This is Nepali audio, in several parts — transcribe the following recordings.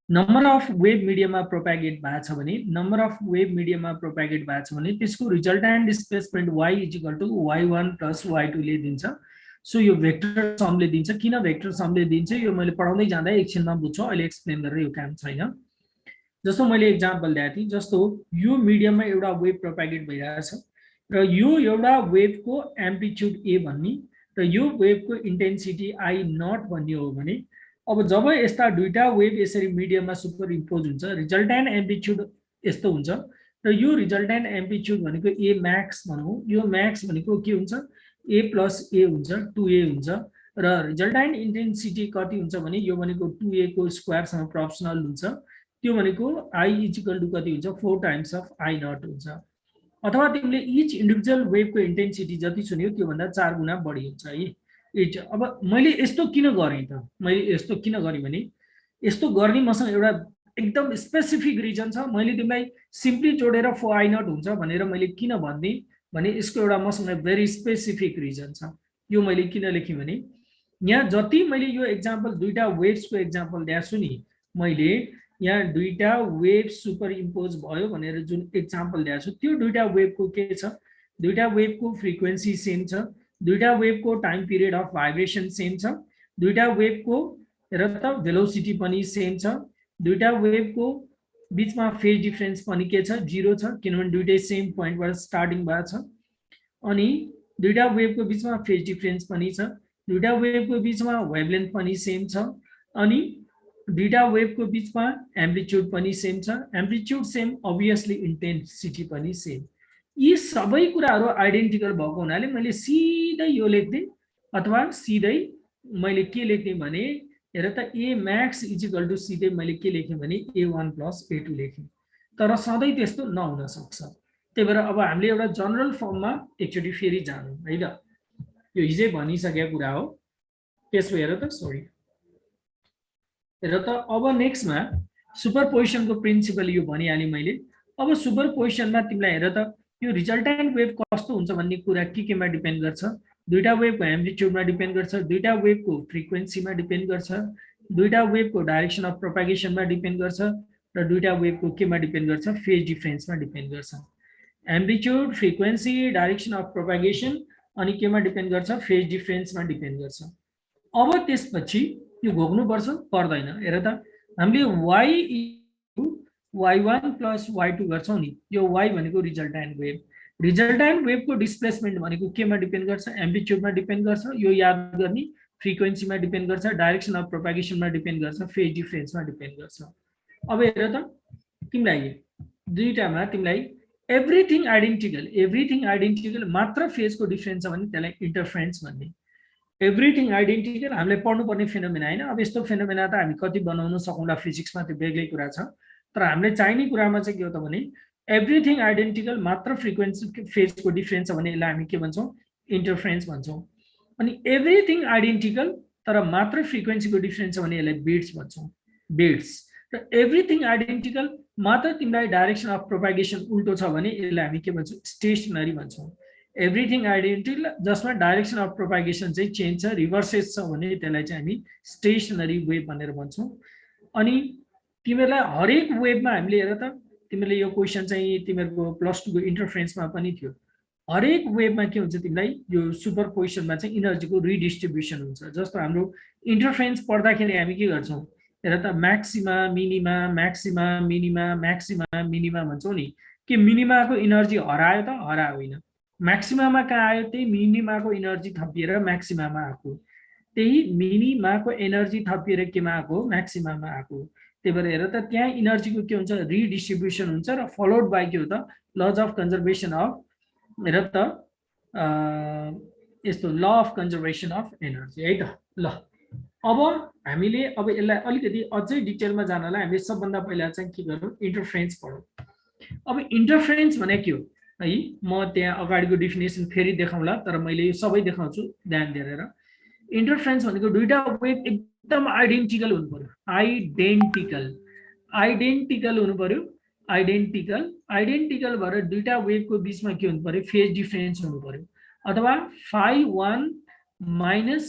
नम्बर अफ वेभ मिडियममा प्रोपागेट भएको छ भने नम्बर अफ वेभ मिडियममा प्रोपागेट भएको छ भने त्यसको resultant displacement y equal to y1 plus y2 ले दिन्छ। सो यो भेक्टर समले दिन्छ। किन भेक्टर समले दिन्छ यो मैले पढाउँदै जाँदा एकछिनमा बुझ्छु, अहिले एक्सप्लेन गरेर यो काम छैन। जस्तो मैले एक्जाम्पल दिएको थिएँ, जस्तो यो मिडियममा एउटा वेभ प्रोपागेट भइरहेछ र यो एउटा वेभको एम्प्लिट्युड ए भन्ने र यो वेभको इन्टेन्सिटी आई नट भन्ने हो भने अब जब यस्ता दुईटा वेभ यसरी मिडियममा सुपर इम्पोज हुन्छ रिजल्टेन्ट एम्प्लिट्युड यस्तो हुन्छ र यो रिजल्टेन्ट एम्प्लिट्युड भनेको ए म्याक्स भनौँ, यो म्याक्स भनेको के हुन्छ ए प्लस ए हुन्छ 2a हुन्छ र रिजल्टेन्ट इन्टेन्सिटी कति हुन्छ भने यो भनेको 2a को स्क्वायरसँग प्रोपोर्सनल हुन्छ। त्यो भनेको आई इक्वल टु कति हुन्छ 4 टाइम्स अफ आई नट हुन्छ। अथवा तिमीले इच इन्डिभिजुअल वेभको इन्टेन्सिटी जति सुन्यो त्यो भन्दा 4 गुणा बढी हुन्छ है इच। अब मैले यस्तो किन गरेँ त, मैले यस्तो किन गरेँ भने यस्तो गर्ने मसँग एउटा एकदम स्पेसिफिक रिजन छ। मैले तिमीलाई सिम्पली जोडेर 4 आई नट हुन्छ भनेर मैले किन भन्दिँ भने यसको एउटा मसँग भेरी स्पेसिफिक रिजन छ। यो मैले किन लेखेँ भने यहाँ जति मैले यो एक्जाम्पल दुईटा वेभ्सको एक्जाम्पल दिएको छु नि, मैले यहाँ दुईटा वेभ सुपर इम्पोज भयो भनेर जुन एक्जाम्पल दिएको छु त्यो दुईटा वेभको के छ, दुईटा वेभको फ्रिक्वेन्सी सेम छ, दुईटा वेभको time period of vibration same छ, दुईटा वेभको र त भेलोसिटी पनि सेम छ, दुईटा वेभको बीचमा फेज डिफरेन्स पनि के छ 0 छ किनभने दुईटै सेम पोइन्टबाट स्टार्टिङ भएको छ। अनि दुईटा वेभको बीचमा फेज डिफरेन्स पनि छ, दुईटा वेभको बीचमा वेभलेन्थ पनि सेम छ, अनि दुईटा वेभको बीचमा एम्प्लिट्युड पनि सेम छ, एम्प्लिट्युड सेम अभियसली इन्टेन्सिटी पनि सेम। यी सबै कुराहरू आइडेन्टिकल भएको हुनाले मैले सिधै यो लेख्दै अथवा सिधै मैले के लेख्ने भने हेर त ए म्याक्स इक्वल टु सिधै मैले के लेखेँ भने a1 प्लस a2 लेखेँ। तर सधैँ त्यस्तो नहुन सक्छ। त्यही भएर अब हामीले एउटा जनरल फर्ममा एकचोटि फेरि जानु है त, यो हिजै भनिसकेको कुरा हो। त्यसो हेर त सरी हेर त अब नेक्स्टमा सुपरपोजिसनको प्रिन्सिपल यो भनिहालेँ मैले। अब सुपरपोजिसनमा तिमीलाई हेर त यो रिजल्टेन्ट वेभ कस्तो हुन्छ भन्ने कुरा केमा डिपेन्ड गर्छ, दुईटा वेभको एम्प्लिट्युडमा डिपेन्ड गर्छ, दुईटा वेभको फ्रिक्वेन्सीमा डिपेन्ड गर्छ, दुईटा वेभको डाइरेक्सन अफ प्रोपागेसनमा डिपेन्ड गर्छ र दुईटा वेभको केमा डिपेन्ड गर्छ फेज डिफरेन्समा डिपेन्ड गर्छ। Amplitude, frequency, direction of propagation अनि केमा डिपेन्ड गर्छ फेज डिफरेन्समा डिपेन्ड गर्छ। अब त्यसपछि यो भोग्नुपर्छ पर्दैन। हेर त हामीले y1 प्लस y2 गर्छौँ नि, यो y भनेको रिजल्टेन्ट वेभ, रिजल्टेन्ट वेभको डिस्प्लेसमेन्ट भनेको केमा डिपेन्ड गर्छ एम्प्लिट्युडमा डिपेन्ड गर्छ, यो याद गर्ने, फ्रिक्वेन्सीमा डिपेन्ड गर्छ, डाइरेक्सन अफ प्रोपागेसनमा डिपेन्ड गर्छ, फेज डिफरेन्समा डिपेन्ड गर्छ। अब हेर त तिमीलाई दुईटामा तिमीलाई एभ्रिथिङ आइडेन्टिकल मात्र फेजको डिफरेन्स छ भने त्यसलाई इन्टरफेरेन्स भन्ने। एभ्रिथिङ आइडेन्टिकल हामीले पढ्नुपर्ने फेनोमेना होइन। अब यस्तो फेनोमेना त हामी कति बनाउन सकौँला फिजिक्समा त्यो बेग्लै कुरा छ, तर हामीले चाहिने कुरामा चाहिँ के हो त भने एभ्रिथिङ आइडेन्टिकल मात्र फ्रिक्वेन्सी फेजको डिफरेन्स छ भने यसलाई हामी के भन्छौँ इन्टरफेरेन्स भन्छौँ। अनि एभ्रिथिङ आइडेन्टिकल तर मात्र फ्रिक्वेन्सीको डिफरेन्स छ भने यसलाई बिट्स भन्छौँ, बिट्स। र एभ्रिथिङ आइडेन्टिकल मात्र तिमीलाई डाइरेक्सन अफ प्रोपागेसन उल्टो छ भने यसलाई हामी के भन्छौँ स्टेसनरी भन्छौँ। एभ्रिथिङ आइडेन्टिकल जसमा डाइरेक्सन अफ प्रोपागेसन चाहिँ चेन्ज छ, रिभर्सेस छ भने त्यसलाई चाहिँ हामी स्टेसनरी वेभ भनेर भन्छौँ। अनि तिमीहरूलाई हरेक वेभमा हामीले हेर त तिमीले यो क्वेसन चाहिँ तिमीहरूको +2 को इन्टरफेरेन्समा पनि थियो, हरेक वेभमा के हुन्छ तिमीलाई यो सुपरपोजिसनमा चाहिँ इनर्जीको रिडिस्ट्रिब्युसन हुन्छ। जस्तो हाम्रो इन्टरफेरेन्स पढ्दाखेरि हामी के गर्छौँ हेर त maxima minima maxima minima maxima minima भन्छौँ नि, के मिनिमाको इनर्जी हरायो त हरायो होइन, म्याक्सिमामा कहाँ आयो त्यही मिनिमाको इनर्जी थपिएर म्याक्सिमामा आएको, त्यही मिनिमाको एनर्जी थपिएर केमा आएको म्याक्सिमामा आएको। त्यही भएर हेर त त्यहाँ इनर्जीको के हुन्छ रिडिस्ट्रिब्युसन हुन्छ र फलोड बाई के हो त लज अफ कन्जर्भेसन अफ हेर त यस्तो law of conservation of energy है त। ल अब हामीले अब यसलाई अलिकति अझै डिटेलमा जानलाई हामीले सबभन्दा पहिला चाहिँ के गरौँ इन्टरफेरेन्स पढौँ। अब इन्टरफेरेन्स भने के हो है, म त्यहाँ अगाडिको डिफिनेसन फेरि देखाउँला तर मैले यो सबै देखाउँछु ध्यान दिएर। इन्टरफेरेन्स भनेको दुईटा वेभ एकदम आइडेन्टिकल हुनु पर्यो, आइडेन्टिकल हुनु पर्यो, आइडेन्टिकल भएर दुईटा वेभको बिचमा के हुनु पर्यो फेज डिफरेन्स हुनु पर्यो, अथवा phi1 माइनस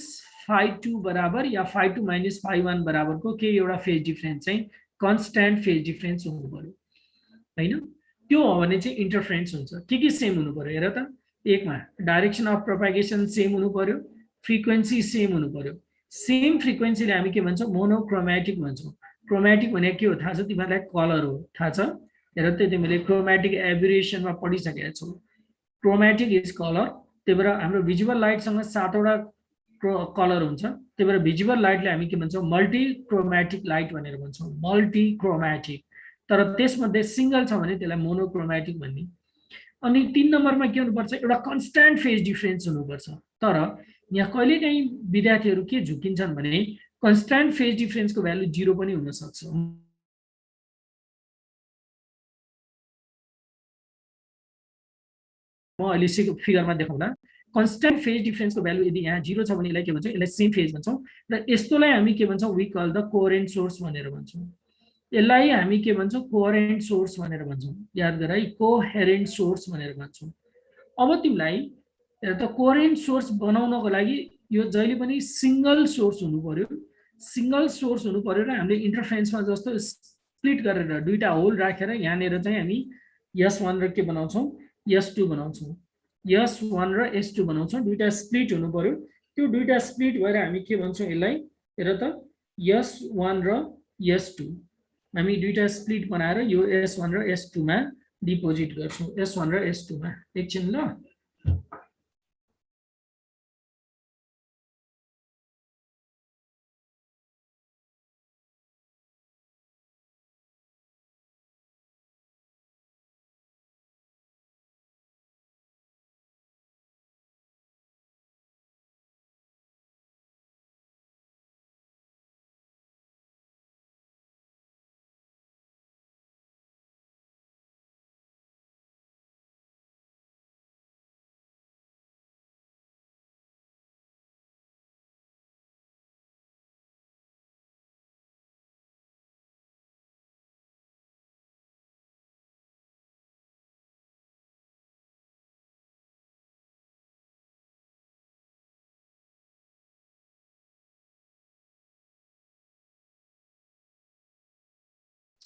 phi2 बराबर या phi2 माइनस phi1 बराबरको के एउटा फेज डिफरेन्स चाहिँ कन्स्ट्यान्ट फेज डिफरेन्स हुनु पर्यो हैन त्यो हो भने चाहिँ इन्टरफेरेन्स हुन्छ के सेम हुनु पर्यो हेर त एकमा डाइरेक्सन अफ प्रोपागेसन सेम हुनु पर्यो फ्रिक्वेन्सी सेम हुनु पर्यो सेम फ्रिक्वेन्सीले हामी के भन्छौँ मोनोक्रोमेटिक भन्छौँ क्रोमेटिक भने के हो थाहा छ तिमीहरूलाई कलर हो थाहा छ हेर त तिमीले क्रोमेटिक एभिएसनमा पढिसकेका छौ क्रोमेटिक इज कलर त्यही भएर हाम्रो भिजुअल लाइटसँग 7 वटा कलर हुन्छ त्यही भएर भिजुअल लाइटले हामी के भन्छौँ मल्टिक्रोमेटिक लाइट भनेर भन्छौँ मल्टिक्रोमेटिक तर त्यसमध्ये सिंगल छ भने त्यसलाई मोनोक्रोमेटिक भन्ने अनि 3 नम्बरमा के हुनुपर्छ एउटा कन्स्ट्यान्ट फेज डिफरेन्स हुनुपर्छ तर यहाँ कहिलेकाहीँ विद्यार्थीहरू के झुकिन्छन् भने कन्स्ट्यान्ट फेज डिफरेन्सको भ्यालु 0 पनि हुन सक्छ म अहिले फिगरमा देखाउँदा कन्स्ट्यान्ट फेज डिफरेन्सको भ्यालु यदि यहाँ 0 छ भने यसलाई के भन्छौँ यसलाई सेम फेज भन्छौँ र यस्तोलाई हामी के भन्छौँ वी कल द कोहेरेन्ट सोर्स भनेर भन्छौँ यसलाई हामी के भन्छौँ कोहेरेन्ट सोर्स भनेर भन्छौँ याद गर है कोहेरेन्ट सोर्स भनेर भन्छौँ अब तिमीलाई त कोहेरेन्ट सोर्स बनाउनको लागि यो जहिले पनि सिंगल सोर्स हुनु पर्यो र हामीले इन्टरफेरेन्समा जस्तो स्प्लिट गरेर दुईटा होल राखेर यहाँनिर चाहिँ हामी S1 र के बनाउँछौँ S2 बनाउँछौँ S1 र S2 बनाउँछौँ दुईटा स्प्लिट हुनु पर्यो त्यो दुईटा स्प्लिट भएर हामी के भन्छौँ यसलाई हेर त S1 र S2 हामी दुईटा स्प्लिट बनाएर यो S1 र S2 मा डिपोजिट गर्छौँ S1 र S2 मा एकछिन ल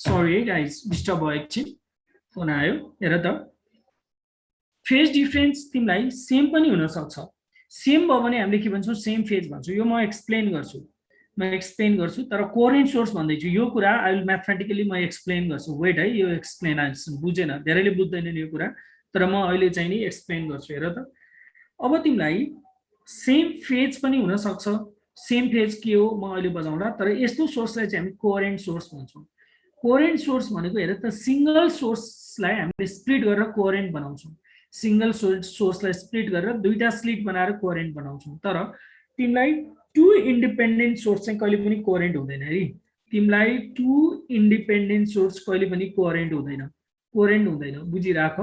सरी गाइस डिस्टर्ब भयो एकछिन फोन आयो हेर त फेज डिफरेन्स तिमीलाई सेम पनि हुन सक्छ सेम भयो भने हामीले के भन्छौँ सेम फेज भन्छौँ यो म एक्सप्लेन गर्छु तर कोहेरेन्ट सोर्स भन्दैछु यो कुरा आई विल म्याथमेटिकली म एक्सप्लेन गर्छु वेट है यो एक्सप्लेनेसन बुझेन धेरैले बुझ्दैनन् यो कुरा तर म अहिले चाहिँ नि एक्सप्लेन गर्छु हेर त अब तिमीलाई सेम फेज पनि हुन सक्छ सेम फेज के हो म अहिले बुझाउँला तर यस्तो सोर्सलाई चाहिँ हामी कोहेरेन्ट सोर्स भन्छौँ कोहेरेन्ट सोर्स भनेको हेर त सिंगल सोर्सलाई हामीले स्प्लिट गरेर कोहेरेन्ट बनाउँछौँ सिंगल सोर्सलाई स्प्लिट गरेर दुईटा स्प्लिट बनाएर कोहेरेन्ट बनाउँछौँ तर तिमीलाई टु इन्डिपेन्डेन्ट सोर्स चाहिँ कहिले पनि कोहेरेन्ट हुँदैन है तिमीलाई टु इन्डिपेन्डेन्ट सोर्स कहिले पनि कोहेरेन्ट हुँदैन बुझिराख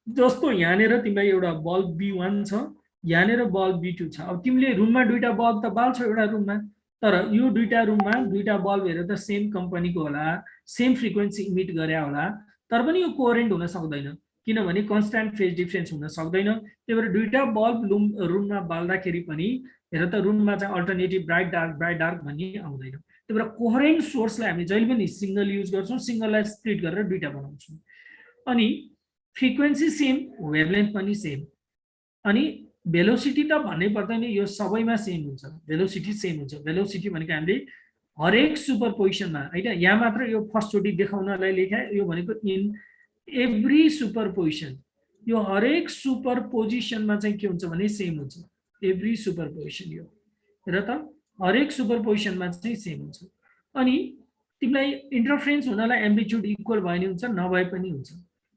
जस्तो यहाँनिर तिमीलाई एउटा बल्ब B1 छ यहाँनिर बल्ब B2 छ अब तिमीले रुममा दुईटा बल्ब त बाल्छौ एउटा रुममा तर यो दुईटा रुममा दुईटा बल्ब हेरेर त सेम कम्पनीको होला सेम फ्रिक्वेन्सी इमिट गरे होला तर पनि यो कोहेरेन्ट हुन सक्दैन किनभने कन्स्ट्यान्ट फेज डिफरेन्स हुन सक्दैन त्यही भएर दुईटा बल्ब रुममा बाल्दाखेरि पनि हेर त रुममा चाहिँ अल्टरनेटिभ ब्राइट डार्क भन्ने आउँदैन त्यही भएर कोहेरेन्ट सोर्सलाई हामी जहिले पनि सिंगल युज गर्छौँ सिंगललाई स्प्लिट गरेर दुईटा बनाउँछौँ अनि फ्रिक्वेन्सी सेम वेभलेन्थ पनि सेम अनि भेलोसिटी त भन्नै पर्दैन यो सबैमा सेम हुन्छ भेलोसिटी सेम हुन्छ भेलोसिटी भनेको हामीले हरेक सुपरपोजिसनमा हैन यहाँ मात्र यो फर्स्ट चोटी देखाउनलाई लेखाए यो भनेको इन एभ्री सुपरपोजिसन यो हरेक सुपरपोजिसनमा चाहिँ के हुन्छ भने सेम हुन्छ एभ्री सुपरपोजिसन यो र त हरेक सुपरपोजिसनमा चाहिँ सेम हुन्छ अनि तिमीलाई इन्टरफेरेन्स हुनलाई एम्प्लिट्युड इक्वल भयो नि हुन्छ नभए पनि हुन्छ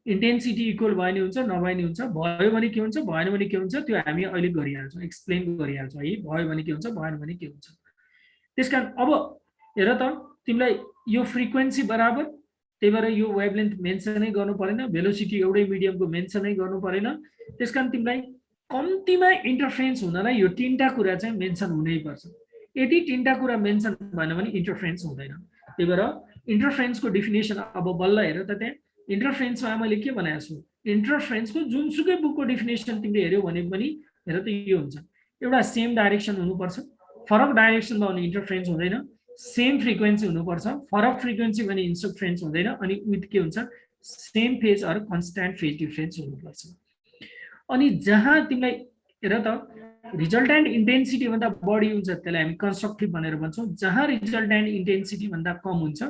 इन्टेन्सिटी इक्वल भयो नि हुन्छ नभए नि हुन्छ भयो भने के हुन्छ भएन भने के हुन्छ त्यो हामी अहिले गरिहाल्छौँ एक्सप्लेन गरिहाल्छौँ है भयो भने के हुन्छ भएन भने के हुन्छ त्यसकारण अब हेर त तिमीलाई यो फ्रिक्वेन्सी बराबर त्यही भएर यो वेभलेन्थ मेन्सनै गर्नु परेन भेलोसिटी एउटै मिडियमको मेन्सनै गर्नु परेन त्यसकारण तिमीलाई कम्तीमा इन्टरफेरेन्स हुनलाई यो तीनटा कुरा चाहिँ मेन्सन हुनैपर्छ यदि तीनटा कुरा मेन्सन भएन भने इन्टरफेरेन्स हुँदैन त्यही भएर इन्टरफेरेन्सको डेफिनेसन अब बल्ल हेर त त्यहाँ इन्टरफेरेन्समा मैले के भनेको छु इन्टरफेरेन्सको जुनसुकै बुकको डेफिनेसन तिमीले हेर्यौ भने पनि हेर त यो हुन्छ एउटा सेम डाइरेक्सन हुनुपर्छ फरक डाइरेक्सनमा हुने इन्टरफेरेन्स हुँदैन सेम फ्रिक्वेन्सी हुनुपर्छ, फरक फ्रिक्वेन्सी भने इन्टरफेरेन्स हुँदैन, अनि विथ के हुन्छ same phase or constant phase difference हुनुपर्छ। अनि जहाँ तिमीलाई हेर त रिजल्टेन्ट इन्टेन्सिटी भन्दा बढी हुन्छ त्यसलाई हामी कन्स्ट्रक्टिभ भनेर भन्छौँ, जहाँ रिजल्टेन्ट इन्टेन्सिटी भन्दा कम हुन्छ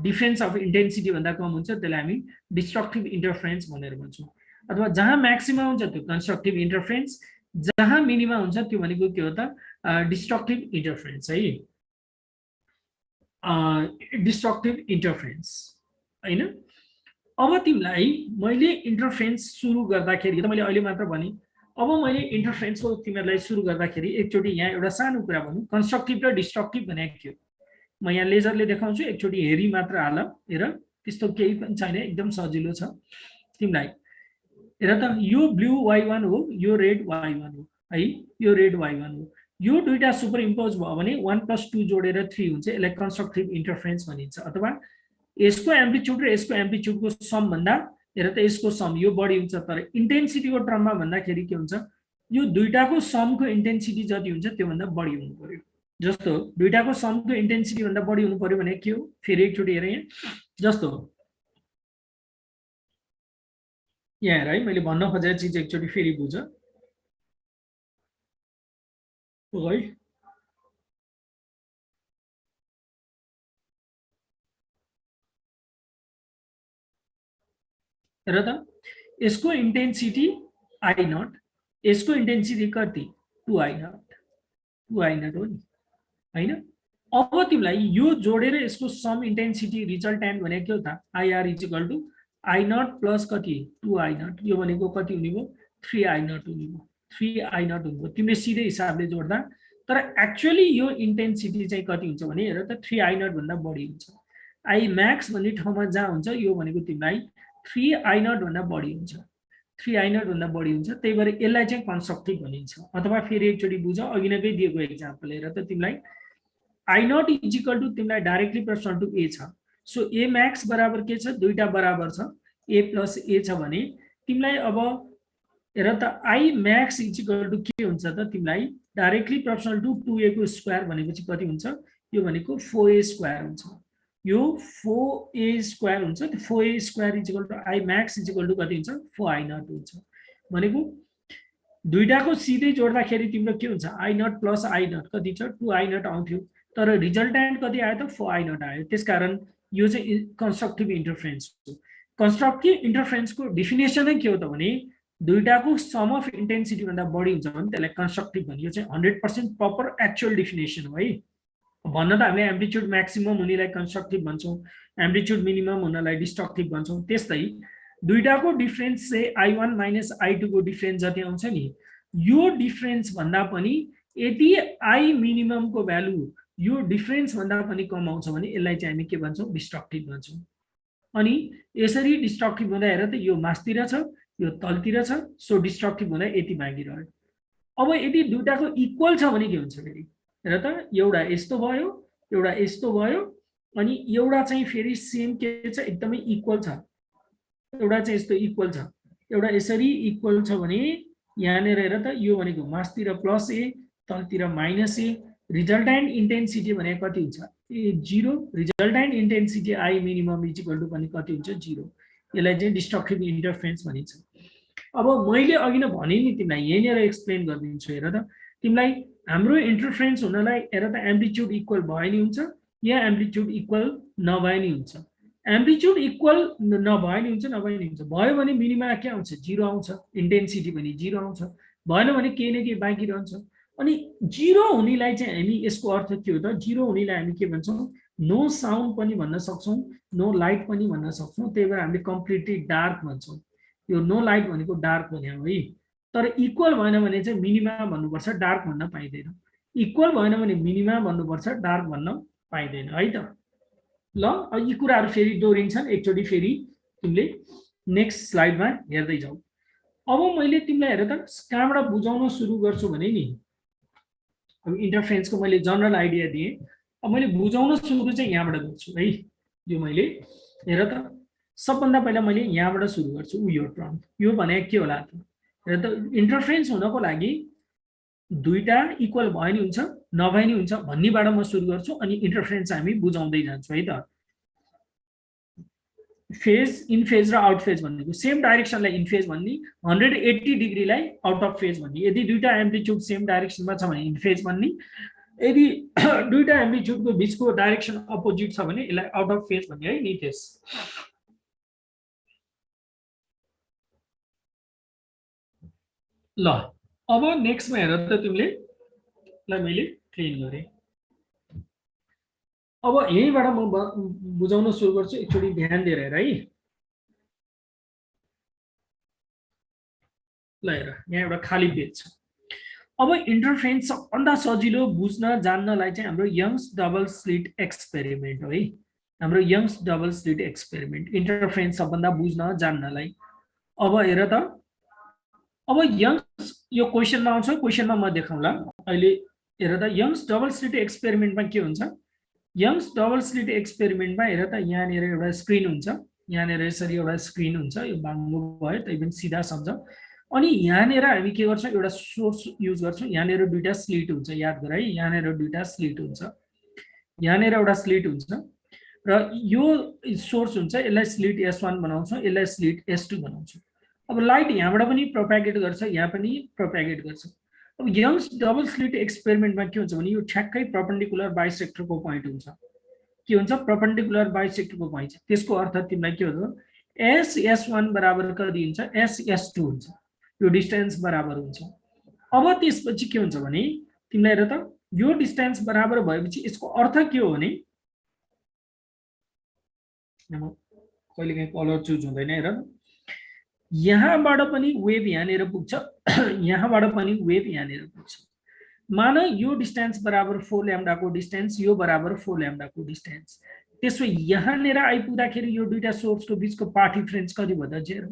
डिफरेन्स अफ इन्टेन्सिटी भन्दा कम हुन्छ त्यसलाई हामी डिस्ट्रक्टिभ इन्टरफेरेन्स भनेर भन्छौँ। अथवा जहाँ म्याक्सिमम हुन्छ त्यो कन्स्ट्रक्टिभ इन्टरफेरेन्स, जहाँ मिनिमम हुन्छ त्यो भनेको के हो त डिस्ट्रक्टिभ इन्टरफेरेन्स है, डिस्ट्रक्टिभ इन्टरफेरेन्स हैन। अब तिमीलाई मैले इन्टरफेरेन्स सुरु गर्दाखेरि त मैले अहिले मात्र भने, अब मैले इन्टरफेरेन्सको तिमीहरूलाई सुरु गर्दाखेरि एकचोटि यहाँ एउटा सानो कुरा भनौँ, कन्स्ट्रक्टिभ र डिस्ट्रक्टिभ भनेको थियो। म यहाँ लेजरले देखाउँछु, एकचोटि हेरी मात्र हाल, हेर त्यस्तो केही पनि छैन, एकदम सजिलो छ तिमीलाई। हेर त यो ब्लू y1 हो, यो रेड y1 हो है, यो रेड y1 हो, यो दुईटा सुपर इम्पोज भयो भने 1 + 2 जोडेर 3 हुन्छ, यसलाई कन्स्ट्रक्टिभ इन्टरफेरेन्स भनिन्छ। अथवा यसको एम्प्लिट्युड र यसको एम्प्लिट्युडको सम भन्दा हेर त यसको सम यो बढी हुन्छ, तर इन्टेन्सिटीको टर्ममा भन्दाखेरि के हुन्छ यो दुईटाको समको इन्टेन्सिटी जति हुन्छ त्योभन्दा बढी हुनु पर्यो। जस्तो दुईटाको समको इन्टेन्सिटी भन्दा बढी हुनु पर्यो भने के हो, फेरि एकचोटि हेर यहाँ, जस्तो यहाँ हेर है, मैले भन्न खोजेको चिज एकचोटि फेरि बुझ है। हेर त यसको इन्टेन्सिटी I0, यसको इन्टेन्सिटी कति 2I0 हो नि हैन। अब तिमीलाई यो जोडेर यसको सम इन्टेन्सिटी रिजल्टेन्ट भनेको के हो त IR = I0 + कति 2I0, यो भनेको कति हुने भयो 3I0 हुने भयो, 3I0 हुने भयो तिमीले सिधै हिसाबले जोड्दा। तर एक्चुअली यो इन्टेन्सिटी चाहिँ कति हुन्छ भने हेर त 3I0 भन्दा बढी हुन्छ। I max भन्ने ठाउँमा जहाँ हुन्छ यो भनेको तिमीलाई 3I0 भन्दा बढी हुन्छ, 3I0 भन्दा बढी हुन्छ, त्यही भएर यसलाई चाहिँ कन्स्ट्रक्टिभ भनिन्छ। अथवा फेरि एकचोटि बुझ, अघि नै दिएको एक्जाम्पल हेर त तिमीलाई I0 = तिमीलाई डाइरेक्टली प्रपोर्सनल टु A छ, सो A max बराबर के छ, दुईटा बराबर छ, A + A छ भने तिमीलाई अब हेर त I max = के हुन्छ त तिमीलाई डाइरेक्टली प्रपोर्सनल टु 2A को स्क्वायर भनेपछि कति हुन्छ, यो भनेको 4A स्क्वायर हुन्छ, यो 4A स्क्वायर हुन्छ। त्यो 4A स्क्वायर = I max = कति हुन्छ 4I0 हुन्छ। भनेको दुईटाको सिधै जोड्दाखेरि तिम्रो के हुन्छ I0 + I0 कति छ 2I0 आउँथ्यो, तर रिजल्टेन्ट कति आयो त 4I0 आयो। त्यसकारण यो चाहिँ कन्स्ट्रक्टिभ इन्टरफेरेन्स हो। कन्स्ट्रक्टिभ इन्टरफेरेन्सको डेफिनेसनै के हो त भने दुईटाको सम अफ इन्टेन्सिटी भन्दा बढी हुन्छ भने त्यसलाई कन्स्ट्रक्टिभ भनियो। चाहिँ 100% प्रपर एक्चुअल डेफिनेसन हो है। भन्न त हामीले एम्प्लिट्युड म्याक्सिमम हुनेलाई कन्स्ट्रक्टिभ भन्छौँ, एम्प्लिट्युड मिनिमम हुनलाई डिस्ट्रक्टिभ भन्छौँ। त्यस्तै दुईटाको डिफरेन्स चाहिँ I1 - I2 को डिफरेन्स जति आउँछ नि, यो डिफरेन्स भन्दा पनि यदि I मिनिमम को भ्यालु यो डिफरेन्स भन्दा पनि कम आउँछ भने यसलाई चाहिँ हामी के भन्छौँ डिस्ट्रक्टिभ भन्छौँ। अनि यसरी डिस्ट्रक्टिभ हुँदा हेर त यो मास्तिर छ, यो तलतिर छ, सो डिस्ट्रक्टिभ हुँदा यति बाँकी रह्यो। अब यदि दुईटाको इक्वल छ भने के हुन्छ फेरि हेर त, एउटा यस्तो भयो, एउटा यस्तो भयो, अनि एउटा चाहिँ फेरि सेम के छ एकदमै इक्वल छ, एउटा चाहिँ यस्तो इक्वल छ, एउटा यसरी इक्वल छ भने यहाँनिर हेर त यो भनेको मासतिर +A तलतिर -A, रिजल्टेन्ट इन्टेन्सिटी भनेको कति हुन्छ 0, रिजल्टेन्ट इन्टेन्सिटी I मिनिमम = पनि कति हुन्छ 0। यसलाई चाहिँ डिस्ट्रक्टिभ इन्टरफेरेन्स भनिन्छ। अब मैले अघि नै भने नि तिमीलाई यहीँनिर एक्सप्लेन गरिदिन्छु। हेर त तिमीलाई हाम्रो इन्टरफेरेन्स हुनलाई हेर त एम्प्लिट्युड इक्वल भए नि हुन्छ या एम्प्लिट्युड इक्वल नभए नि हुन्छ। एम्प्लिट्युड इक्वल नभए नि हुन्छ, नभए नि हुन्छ। भयो भने मिनिमा के आउँछ 0 आउँछ, इन्टेन्सिटी पनि 0 आउँछ, भएन भने केही न केही बाँकी रहन्छ। अनि 0 हुनेलाई चाहिँ हामी यसको अर्थ के हो त, 0 हुनेलाई हामी के भन्छौँ नो साउन्ड पनि भन्न सक्छौँ, नो लाइट पनि भन्न सक्छौँ। त्यही भएर हामीले कम्प्लिटली डार्क भन्छौँ। यो नो लाइट भनेको डार्क भन्यो है। तर इक्वल भएन भने चाहिँ मिनिमा भन्नुपर्छ, डार्क भन्न पाइँदैन। इक्वल भएन भने मिनिमा भन्नुपर्छ, डार्क भन्न पाइँदैन है त। ल यी कुराहरू फेरि दोहोरिन्छन्, एकचोटि फेरि तिमीले नेक्स्ट स्लाइडमा हेर्दै जाऊ। अब मैले तिमीलाई हेर त कहाँबाट बुझाउन सुरु गर्छु भने नि, अब इन्टरफेरेन्सको मैले जनरल आइडिया दिएँ, अब मैले बुझाउन सुरु चाहिँ यहाँबाट गर्छु है। यो मैले हेर त सबभन्दा पहिला मैले यहाँबाट सुरु गर्छु। यो टर्म यो भने के होला त, हेर त इन्टरफेरेन्स हुनको लागि दुईटा इक्वल भयो नि हुन्छ, नभए नि हुन्छ भन्नेबाट म सुरु गर्छु अनि इन्टरफेरेन्स हामी बुझाउँदै जान्छौँ है त। फेज, इन फेज र आउट फेज भनेको सेम डाइरेक्सनलाई इन फेज भन्ने, 180 डिग्रीलाई आउट अफ फेज भन्ने। यदि दुईटा एम्प्लिट्युड सेम डाइरेक्सनमा छ भने इन फेज भन्ने, यदि दुईटा एम्प्लिट्युडको बिचको डाइरेक्सन अपोजिट छ भने यसलाई आउट अफ फेज भन्ने है नितेश। ल अब नेक्स्टमा हेर त तिमीले, ल मैले क्लिन गरेँ। अब यहीँबाट म बुझाउन सुरु गर्छु, एकचोटि ध्यान दिएर हेर है। ल हेर यहाँ एउटा खाली पेज छ। अब इन्टरफेरेन्स सबभन्दा सजिलो बुझ्न जान्नलाई चाहिँ हाम्रो यङ्स डबल स्लिट एक्सपेरिमेन्ट हो है। हाम्रो youngs double slit experiment interference सबभन्दा बुझ्न जान्नलाई। अब हेर त, अब यङ्स यो क्वेसनमा आउँछ, क्वेसनमा म देखाउँला अहिले। हेर त यङ्स डबल स्लिट एक्सपेरिमेन्टमा के हुन्छ, यङ्स डबल स्लिट एक्सपेरिमेन्टमा हेर त यहाँनिर एउटा स्क्रिन हुन्छ, यहाँनिर यसरी एउटा स्क्रिन हुन्छ, यो बाङ्गो भयो तै पनि सिधा सम्झ। अनि यहाँनिर हामी के गर्छौँ, एउटा सोर्स युज गर्छौँ। यहाँनिर दुईटा स्लिट हुन्छ, याद गर है, यहाँनिर दुईटा स्लिट हुन्छ, यहाँनिर एउटा स्लिट हुन्छ र यो सोर्स हुन्छ। यसलाई स्लिट S1 बनाउँछौँ, यसलाई स्लिट S2 बनाउँछौँ। अब लाइट यहाँबाट पनि प्रोपेगेट गर्छ, यहाँ पनि प्रोपेगेट गर्छ। अब यङ्स डबल स्लिट एक्सपेरिमेन्टमा के हुन्छ भने यो ठ्याक्कै परपेन्डिकुलर बाइसेक्टरको पोइन्ट हुन्छ। के हुन्छ, परपेन्डिकुलर बाइसेक्टरको पोइन्ट। त्यसको अर्थ तिमीलाई के हो, S1 बराबर कति हुन्छ, S2 हुन्छ, यो डिस्टेन्स बराबर हुन्छ। अब त्यसपछि के हुन्छ भने तिमीलाई हेर त, यो डिस्टेन्स बराबर भएपछि यसको अर्थ के हो भने, कहिलेकाहीँ कलर चुज हुँदैन हेर, यहाँबाट पनि वेभ यहाँनिर पुग्छ, यहाँबाट पनि वेभ यहाँनिर पुग्छ। मान यो डिस्टेन्स बराबर 4 ल्याम्डाको डिस्टेन्स, यो बराबर 4 ल्याम्डाको डिस्टेन्स। त्यसो यहाँनिर आइपुग्दाखेरि यो दुईटा सोर्सको बिचको पाथ डिफरेन्स कति भयो त, 0।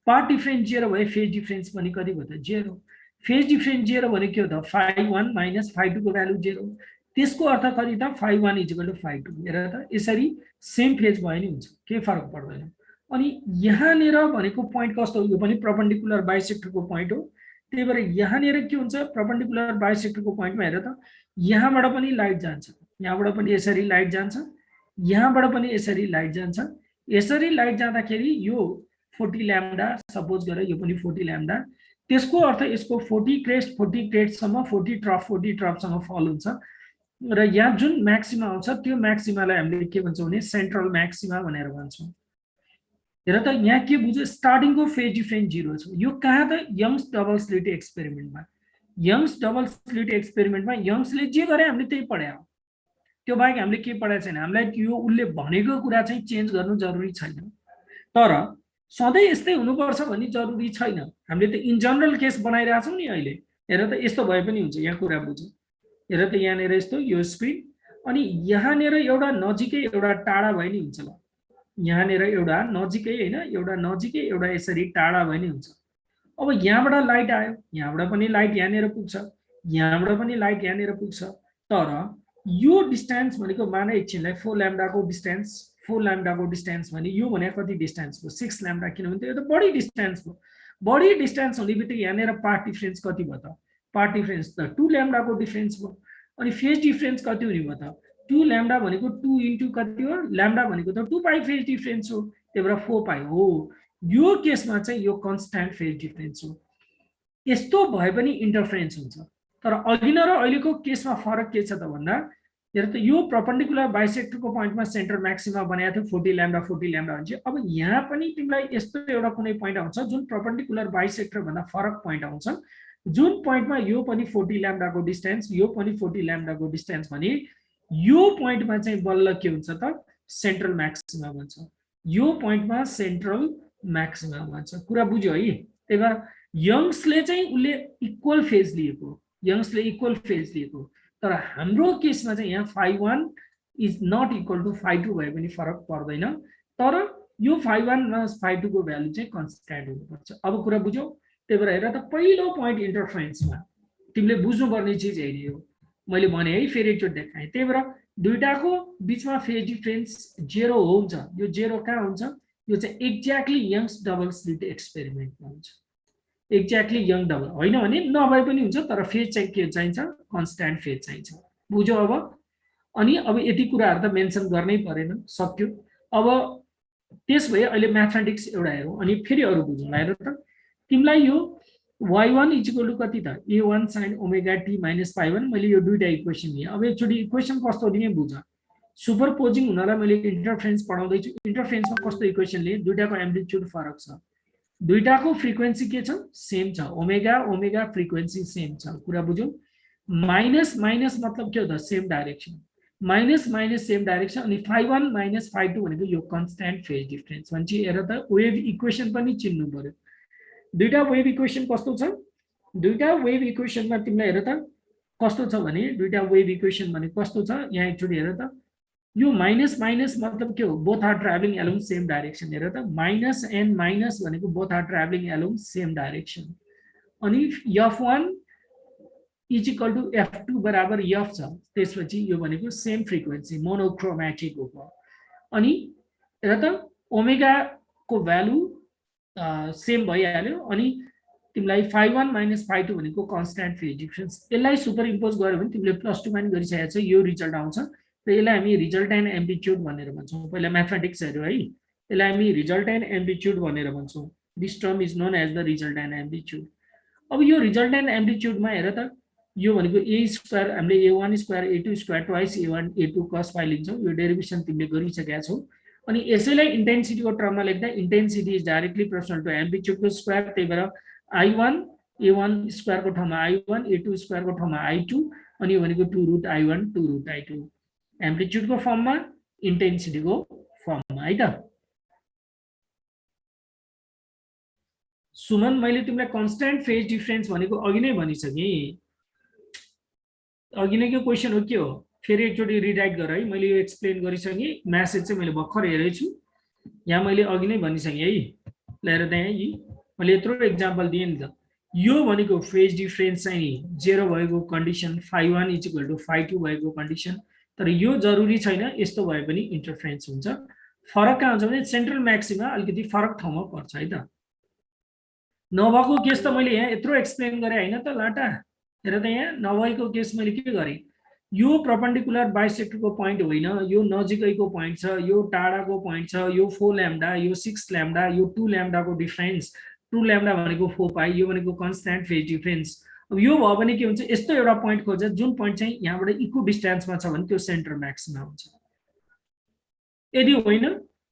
पाथ डिफरेन्स 0 भए फेज डिफरेन्स पनि कति भयो त, 0। फेज डिफरेन्स 0 भने के हो त, φ1 माइनस φ2 को भ्यालु 0। त्यसको अर्थ कति त, φ1 = φ2। हेर त यसरी सेम फेज भयो नि हुन्छ, केही फरक पर्दैन। अनि यहाँनिर भनेको पोइन्ट कस्तो हो, यो पनि परपेन्डिकुलर बाइसेक्टरको पोइन्ट हो। त्यही भएर यहाँनिर के हुन्छ, परपेन्डिकुलर बाइसेक्टरको पोइन्टमा हेर त, यहाँबाट पनि लाइट जान्छ, यहाँबाट पनि यसरी लाइट जान्छ, यहाँबाट पनि यसरी लाइट जान्छ। यसरी लाइट जाँदाखेरि यो 40 ल्याम्डा सपोज गरेर, यो पनि 40 ल्याम्डा। त्यसको अर्थ यसको 40 क्रेस्टसम्म 40 ट्रफसम्म फल हुन्छ र यहाँ जुन म्याक्सिमा आउँछ त्यो म्याक्सिमालाई हामीले के भन्छौँ भने सेन्ट्रल म्याक्सिमा भनेर भन्छौँ। हेर त यहाँ के बुझ्यो, स्टार्टिङको फेज डिफरेन्स 0 छ। यो कहाँ त, यङ्स डबल स्लिट एक्सपेरिमेन्टमा। यङ्स डबल स्लिट एक्सपेरिमेन्टमा यङ्सले जे गरे हामीले त्यही पढायो, त्यो बाहेक हामीले के पढाएको छैन। हामीलाई यो उसले भनेको कुरा चाहिँ चेन्ज गर्नु जरुरी छैन, तर सधैँ यस्तै हुनुपर्छ भन्ने जरुरी छैन। हामीले त इन जनरल केस बनाइरहेको छौँ नि अहिले। हेर त यस्तो भए पनि हुन्छ, यहाँ कुरा बुझ। हेर त यहाँनिर यस्तो यो स्क्रिन, अनि यहाँनिर एउटा नजिकै एउटा टाढा भए नि हुन्छ। ल यहाँनिर एउटा नजिकै हैन, एउटा नजिकै एउटा यसरी टाढा भए नि हुन्छ। अब यहाँबाट लाइट आयो, यहाँबाट पनि लाइट यहाँनिर पुग्छ, यहाँबाट पनि लाइट यहाँनिर पुग्छ। तर यो डिस्टेन्स भनेको मान एकछिनलाई 4 ल्याम्डाको डिस्टेन्स, 4 ल्याम्डाको डिस्टेन्स भने यो भने कति डिस्टेन्स हो, 6 ल्याम्डा, किनभने यो त बढी डिस्टेन्स हो। बढी डिस्टेन्स हुने बित्तिकै यहाँनिर पाथ डिफरेन्स कति भयो त, पाथ डिफरेन्स त 2 ल्याम्डाको डिफरेन्स भयो। अनि फेज डिफरेन्स कति हुने भयो त, 2 ल्याम्डा भनेको 2 इन्टु कति हो, ल्याम्डा भनेको त 2 पाई फेज डिफरेन्स हो, त्यही भएर 4 पाई हो। यो केसमा चाहिँ यो कन्स्ट्यान्ट फेज डिफरेन्स हो। यस्तो भए पनि इन्टरफेरेन्स हुन्छ। तर अघि न र अहिलेको केसमा फरक के छ त भन्दा, हेर त यो परपेन्डिकुलर बाइसेक्टरको पोइन्टमा सेन्टर म्याक्सिमा बनाएको थियो 40 ल्याम्डा 40 ल्याम्डा हुन्छ। अब यहाँ पनि तिमीलाई यस्तो एउटा कुनै पोइन्ट आउँछ जुन परपेन्डिकुलर बाइसेक्टर भन्दा फरक पोइन्ट आउँछ, जुन पोइन्टमा यो पनि 40 ल्याम्डाको डिस्टेन्स, यो पनि 40 ल्याम्डाको डिस्टेन्स भने यो पोइन्टमा चाहिँ बल्ल के हुन्छ त, सेन्ट्रल म्याक्सिमा भन्छ। यो पोइन्टमा सेन्ट्रल म्याक्सिमा भन्छ। कुरा बुझ्यो है। त्यही भएर यङ्सले चाहिँ उसले इक्वल फेज लिएको, यङ्सले इक्वल फेज लिएको। तर हाम्रो केसमा चाहिँ यहाँ φ1 इज नट इक्वल टु φ2 भए पनि फरक पर्दैन। तर यो φ1 र φ2 को भ्यालु चाहिँ कन्स्ट्यान्ट हुनुपर्छ। अब कुरा बुझ्यौ। त्यही भएर हेर त, पहिलो पोइन्ट इन्टरफेरेन्समा तिमीले बुझ्नुपर्ने चिज यही हो, मैले भने है, फेरि एकचोटि देखाएँ। त्यही भएर दुईटाको बिचमा फेज डिफरेन्स 0 हुन्छ। यो 0 कहाँ हुन्छ, यो चाहिँ एक्ज्याक्टली यङ्स डबल स्लिट एक्सपेरिमेन्टमा हुन्छ। एक्ज्याक्टली यङ डबल होइन भने नभए पनि हुन्छ, तर फेज चाहिँ के चाहिन्छ, कन्स्ट्यान्ट फेज चाहिन्छ। बुझ्यौ अब? अनि अब यति कुराहरू त मेन्सन गर्नै परेन, सक्यो। अब त्यस भए अहिले म्याथमेटिक्स एउटा हेरौँ अनि फेरि अरू बुझौँला। हेर त तिमीलाई यो y1 इक्वल टु कति त a1 sin omega t minus पाई1, मैले यो दुईटा इक्वेसन लिएँ। अब एकचोटि इक्वेसन कस्तो लिएँ बुझ। सुपरपोजिङ हुनलाई मैले इन्टरफेरेन्स पढाउँदैछु, इन्टरफेरेन्समा कस्तो इक्वेसन लिएँ, दुईटाको एम्प्लिट्युड फरक छ, दुईटाको फ्रिक्वेन्सी के छ, सेम छ, ओमेगा ओमेगा फ्रिक्वेन्सी सेम छ। कुरा बुझ्यौ? माइनस माइनस मतलब के हो त, same direction, minus minus same direction. अनि phi1 माइनस phi2 भनेको यो कन्स्ट्यान्ट फेज डिफरेन्स भन्छ। हेर त वेभ इक्वेसन पनि चिन्नु पर्यो। दुईटा वेभ इक्वेसन कस्तो छ, दुईटा वेभ इक्वेसनमा तिमीलाई हेर त कस्तो छ भने, दुईटा वेभ इक्वेसन भने कस्तो छ, यहाँ एकचोटि हेर त, यो माइनस माइनस मतलब के हो, both are travelling along same direction. हेर त माइनस एन्ड माइनस भनेको both are travelling along same direction. अनि f1 is equal to f2 बराबर f छ, त्यसपछि यो भनेको सेम फ्रिक्वेन्सी, मोनोक्रोमेटिक हो। अनि हेर त ओमेगा को भ्यालु सेम भइहाल्यो। अनि तिमीलाई phi1 माइनस phi2 भनेको कन्स्ट्यान्ट फेज डिफरेन्स। यसलाई सुपर इम्पोज गर्यो भने तिमीले +2 मा गरिसकेको छ, यो रिजल्ट आउँछ। र यसलाई हामी रिजल्टेन्ट एम्प्लिट्युड भनेर भन्छौँ। पहिला म्याथमेटिक्स हेर्यो है, यसलाई हामी रिजल्टेन्ट एम्प्लिट्युड भनेर भन्छौँ। This term is known as the resultant amplitude. अब यो रिजल्टेन्ट एम्प्लिट्युडमा हेर त, यो भनेको a स्क्वायर, हामीले a1 square a2 square twice a1 a2 cos phi लिन्छौँ। यो डेरिभेसन तिमीले गरिसकेका छौ। अनि यसैलाई इन्टेन्सिटीको टर्ममा लेख्दा intensity is directly proportional to एम्प्लिट्युडको स्क्वायर, त्यही भएर I1 a1 स्क्वायरको ठाउँमा I1, a2 स्क्वायरको ठाउँमा I2, अनि यो भनेको 2√I1 2√I2, एम्प्लिट्युडको फर्ममा, इन्टेन्सिटीको फर्ममा है त। सुमन, मैले तिमीलाई कन्स्ट्यान्ट फेज डिफरेन्स भनेको अघि नै भनिसकेँ, अघि नै को क्वेसन हो के हो, फेरि एकचोटि रिराइट गर है। मैले यो एक्सप्लेन गरिसकेँ, म्यासेज चाहिँ मैले भर्खर हेरेछु, यहाँ मैले अघि नै भनिसकेँ है। हेर त यहाँ मैले यत्रो एक्जाम्पल दिएँ नि त। यो भनेको फेज डिफरेन्स चाहिँ नि 0 भएको condition, phi1 is equal to phi2 भएको कन्डिसन। तर यो जरुरी छैन, यस्तो भए पनि इन्टरफेरेन्स हुन्छ। फरक कहाँ हुन्छ भने सेन्ट्रल म्याक्सिमा अलिकति फरक ठाउँमा पर्छ है त। नभएको केस त मैले यहाँ यत्रो एक्सप्लेन गरेँ होइन त लाटा। हेर त यहाँ नभएको केस मैले के गरेँ, यो परपेन्डिकुलर बाइसेक्टरको पोइन्ट होइन, यो नजिकैको पोइन्ट छ, यो टाढाको पोइन्ट छ, यो 4 ल्याम्डा, यो 6 ल्याम्डा, यो 2 ल्याम्डाको डिफरेन्स, 2 ल्याम्डा भनेको 4 पाई, यो भनेको कन्स्ट्यान्ट फेज डिफरेन्स। अब यो भयो भने के हुन्छ, यस्तो एउटा पोइन्ट खोज जुन पोइन्ट चाहिँ यहाँबाट इक्वल डिस्टेन्समा छ भने त्यो सेन्टर म्याक्सिमा हुन्छ। यदि होइन,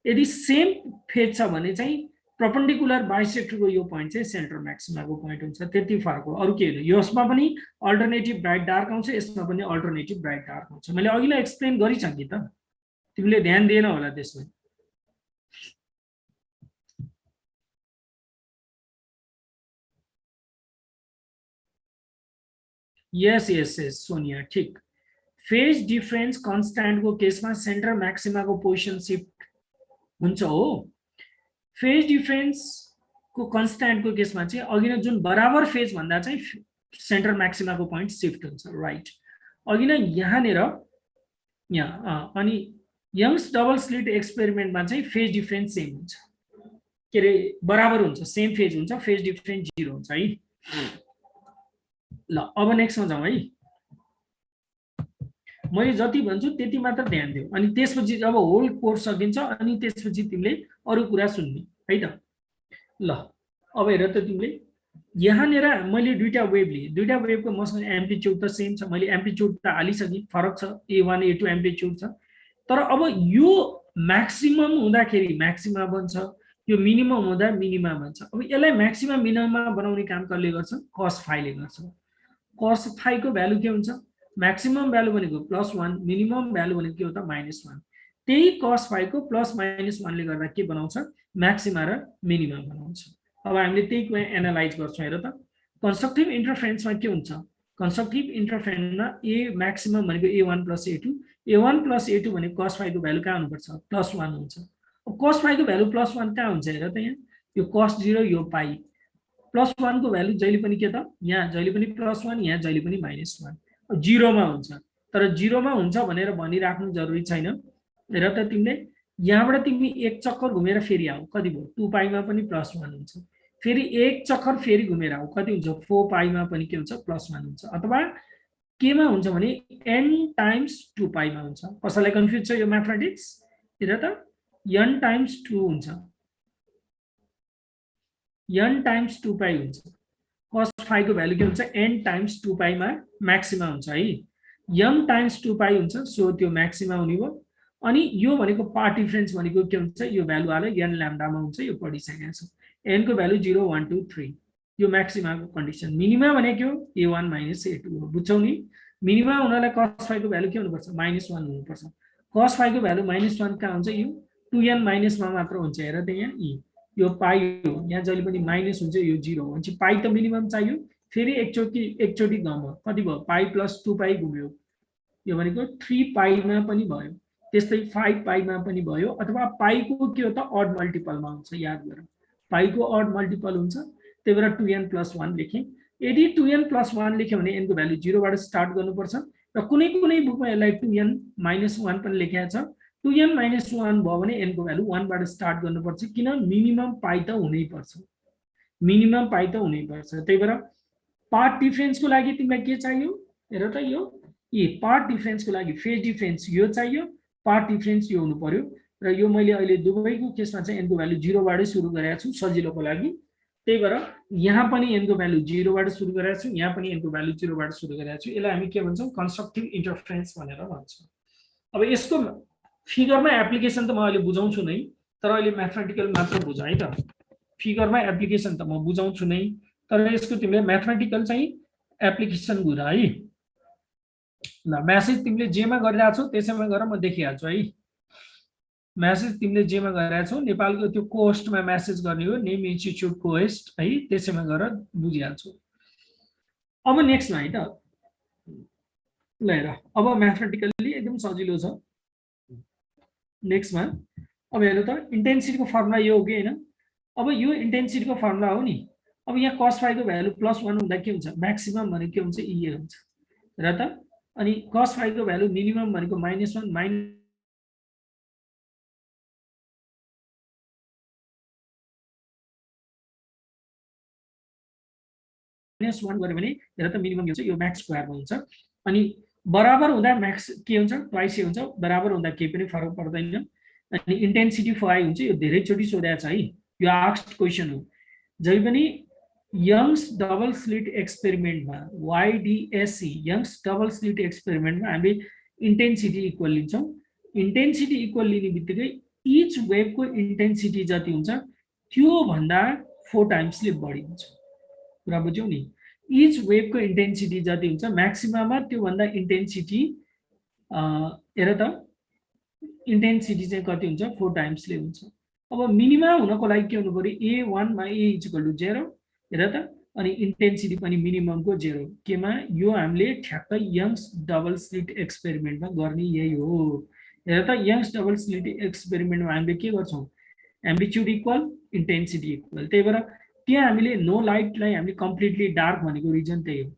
यदि सेम फेज छ भने चाहिँ परपेन्डिकुलर बाइसेक्टरको यो पोइन्ट चाहिँ सेन्टर म्याक्सिमाको पोइन्ट हुन्छ। त्यति फरक हो, अरू के होइन। यसमा पनि अल्टरनेटिभ ब्राइट डार्क आउँछ, यसमा पनि अल्टरनेटिभ ब्राइट डार्क आउँछ। मैले अघिल्यै एक्सप्लेन गरिसकेँ त, तिमीले ध्यान दिएन होला त्यसमा। यस यस यस सोनिया, ठिक। फेज डिफरेन्स कन्स्ट्यान्टको केसमा सेन्टर म्याक्सिमाको पोजिसन सिफ्ट हुन्छ हो। फेज डिफरेन्सको कन्स्ट्यान्टको केसमा चाहिँ अघि नै जुन बराबर फेज भन्दा चाहिँ सेन्टर म्याक्सिमाको पोइन्ट सिफ्ट हुन्छ, राइट। अघि नै यहाँनिर यहाँ अनि यङ्स डबल स्लिट एक्सपेरिमेन्टमा चाहिँ फेज डिफरेन्स सेम हुन्छ, के अरे बराबर हुन्छ, सेम फेज हुन्छ, फेज डिफरेन्स 0 हुन्छ है। ल अब नेक्स्टमा जाउँ है। मैले जति भन्छु त्यति मात्र ध्यान दिऊ, अनि त्यसपछि अब होल कोर्स सकिन्छ, अनि त्यसपछि तिमीले अरू कुरा सुन्ने है त। ल अब हेर त, तिमीले यहाँनिर मैले दुईटा वेभ लिएँ, दुईटा वेभको मसँग एम्प्लिट्युड त सेम छ, मैले एम्प्लिट्युड त हालिसकेँ, फरक छ, a1 a2 एम्प्लिट्युड छ। तर अब यो म्याक्सिमम हुँदाखेरि म्याक्सिमा बन्छ, यो मिनिमम हुँदा मिनिमा बन्छ। अब यसलाई म्याक्सिमा मिनिमा बनाउने काम कसले गर्छ, cos phi ले गर्छ। cos phi को भ्यालु के हुन्छ, म्याक्सिमम भ्यालु भनेको +1, मिनिमम भ्यालु भनेको के हो त -1। त्यही cos phi को +-1 ले गर्दा के बनाउँछ, म्याक्सिमा र मिनिमा बनाउँछ। अब हामीले त्यही कुरा एनालाइज गर्छौँ। हेर त कन्स्ट्रक्टिभ इन्टरफेरेन्समा के हुन्छ, कन्स्ट्रक्टिभ इन्टरफेरेन्समा a म्याक्सिमम भनेको a1 + a2, a1 + a2 भनेको cos phi को भ्यालु कहाँ हुनुपर्छ, +1 हुन्छ। अब cos phi को भ्यालु +1 कहाँ हुन्छ, हेर त यहाँ यो cos 0 यो पाई, +1 को भ्यालु जहिले पनि के त, यहाँ जहिले पनि +1, यहाँ जहिले पनि -1, 0 मा हुन्छ। तर 0 मा हुन्छ भनेर भनिराख्नु जरुरी छैन। हेर त तिमीले यहाँबाट तिमी एक चक्कर घुमेर फेरि आऊ, कति भयो, 2 पाईमा पनि +1 हुन्छ, फेरि एक चक्कर फेरि घुमेर आऊ कति हुन्छ 4 पाईमा पनि के हुन्छ +1 हुन्छ अथवा केमा हुन्छ भने n टाइम्स 2 पाईमा हुन्छ कसैलाई कन्फ्युज छ यो म्याथमेटिक्स हेर त n टाइम्स 2 हुन्छ n टाइम्स 2 पाई हुन्छ cos phi को भ्यालु के हुन्छ n टाइम्स 2 पाईमा म्याक्सिमा हुन्छ है m टाइम्स 2 पाई हुन्छ सो त्यो म्याक्सिमा हुने भयो अनि यो भनेको पार्ट डिफरेन्स भनेको के हुन्छ यो भ्यालु हाले n ल्याम्डामा हुन्छ यो पढिसकेका छौं n को भ्यालु 0 1 2 3 यो म्याक्सिमाको कन्डिसन मिनिमा भनेको a1 - a2 हो बुझ्छौ नि मिनिमा हुनलाई cos phi को भ्यालु के हुनुपर्छ -1 हुनुपर्छ cos phi को भ्यालु -1 कहाँ हुन्छ यो 2n - 1 मात्र हुन्छ हेर त यहाँ यो पाई हो यहाँ जहिले पनि माइनस हुन्छ यो 0 हो भने पाई त मिनिमम चाहियो फेरि एकचोटी गम कति भयो पाई + 2 पाई घुम्यो यो भनेको 3 पाईमा पनि भयो त्यस्तै 5 पाईमा पनि भयो अथवा पाईको के हो त अड मल्टिपलमा हुन्छ याद गर पाईको अड मल्टिपल हुन्छ त्यही भएर 2n + 1 लेखेँ यदि 2n + 1 लेख्यो भने n को भ्यालु 0 बाट स्टार्ट गर्नुपर्छ र कुनै कुनै बुकमा यसलाई 2n - 1 पनि लेखेको छ 2n - 1 भयो भने n को भ्यालु 1 बाट स्टार्ट गर्नुपर्छ किन मिनिमम पाई त हुनै पर्छ मिनिमम पाई त हुनै पर्छ त्यही भएर पार्ट डिफरेन्सको लागि तिमीलाई के चाहियो हेर त यो पार्ट डिफरेन्सको लागि फेज डिफरेन्स यो चाहियो पार्ट डिफरेन्स यो हुनु पर्यो र यो मैले अहिले दुवैको केसमा चाहिँ n को भ्यालु 0 बाटै सुरु गरेको छु सजिलोको लागि त्यही भएर यहाँ पनि n को भ्यालु 0 बाट सुरु गरेको छु यहाँ पनि n को भ्यालु 0 बाट सुरु गरेको छु यसलाई हामी के भन्छौं कन्स्ट्रक्टिभ इन्टरफरेन्स भनेर भन्छौं अब यसको फिगरमा एप्लिकेसन त म अहिले बुझाउँछु नै तर अहिले म्याथमेटिकल मात्र बुझ है त फिगरमा एप्लिकेसन त म बुझाउँछु नै तर यसको तिमीले म्याथमेटिकल चाहिँ एप्लिकेसन बुझ है ल मेसेज तिमीले जेमा गरिरहेको छौ त्यसैमा गएर म देखिहाल्छु है मेसेज तिमीले जेमा गरिरहेको छौ नेपालको त्यो कोस्टमा मेसेज गर्ने हो नेम इन्स्टिट्युट कोस्ट है त्यसैमा गएर बुझिहाल्छु अब नेक्स्टमा है त ल हेर अब म्याथमेटिकली एकदम सजिलो छ नेक्स्टमा अब हेर त इन्टेन्सिटीको फर्मुला यो हो कि हैन अब यो इन्टेन्सिटीको फर्मुला हो नि अब यहाँ cos phi को भ्यालु +1 हुँदा के हुन्छ म्याक्सिमम भनेको के हुन्छ EA हुन्छ र त अनि cos phi को भ्यालु मिनिमम भनेको -1 -1 गरे भने हेर त मिनिमम हुन्छ यो म्याक्स स्क्वायर हुन्छ अनि बराबर हुँदा म्याक्स के हुन्छ ट्वाइस हुन्छ बराबर हुँदा केही पनि फरक पर्दैन अनि इन्टेन्सिटी फाइ हुन्छ यो धेरै चोटी सोधेको छ है यो आस्क्ड क्वेशन हो जहिले पनि यंग्स डबल स्लिट एक्सपेरिमेन्टमा YDSE यंग्स डबल स्लिट एक्सपेरिमेन्टमा हामीले इन्टेन्सिटी इक्वल लिन्छौं इन्टेन्सिटी इक्वल लिने बित्तिकै इच वेभको इन्टेन्सिटी जति हुन्छ त्यो भन्दा 4 टाइम्सले बढी हुन्छ कुरा बुझ्यौ नि इच वेभको इन्टेन्सिटी जति हुन्छ म्याक्सिमममा त्यो भन्दा इन्टेन्सिटी हेर त इन्टेन्सिटी चाहिँ कति हुन्छ 4 टाइम्सले हुन्छ अब मिनिमम हुनको लागि के हुनु पर्यो A1 मा A = 0 हेर त अनि इन्टेन्सिटी पनि मिनिममको 0 केमा यो हामीले ठ्याक्क यंग्स डबल स्लिट एक्सपेरिमेन्टमा गर्ने यही हो हेर त यंग्स डबल स्लिट एक्सपेरिमेन्टमा हामीले के गर्छौं एम्प्लिट्युड इक्वल इन्टेन्सिटी इक्वल त्यही भएर त्यहाँ हामीले नो लाइटलाई हामीले कम्प्लिटली डार्क भनेको रिजन त्यही हो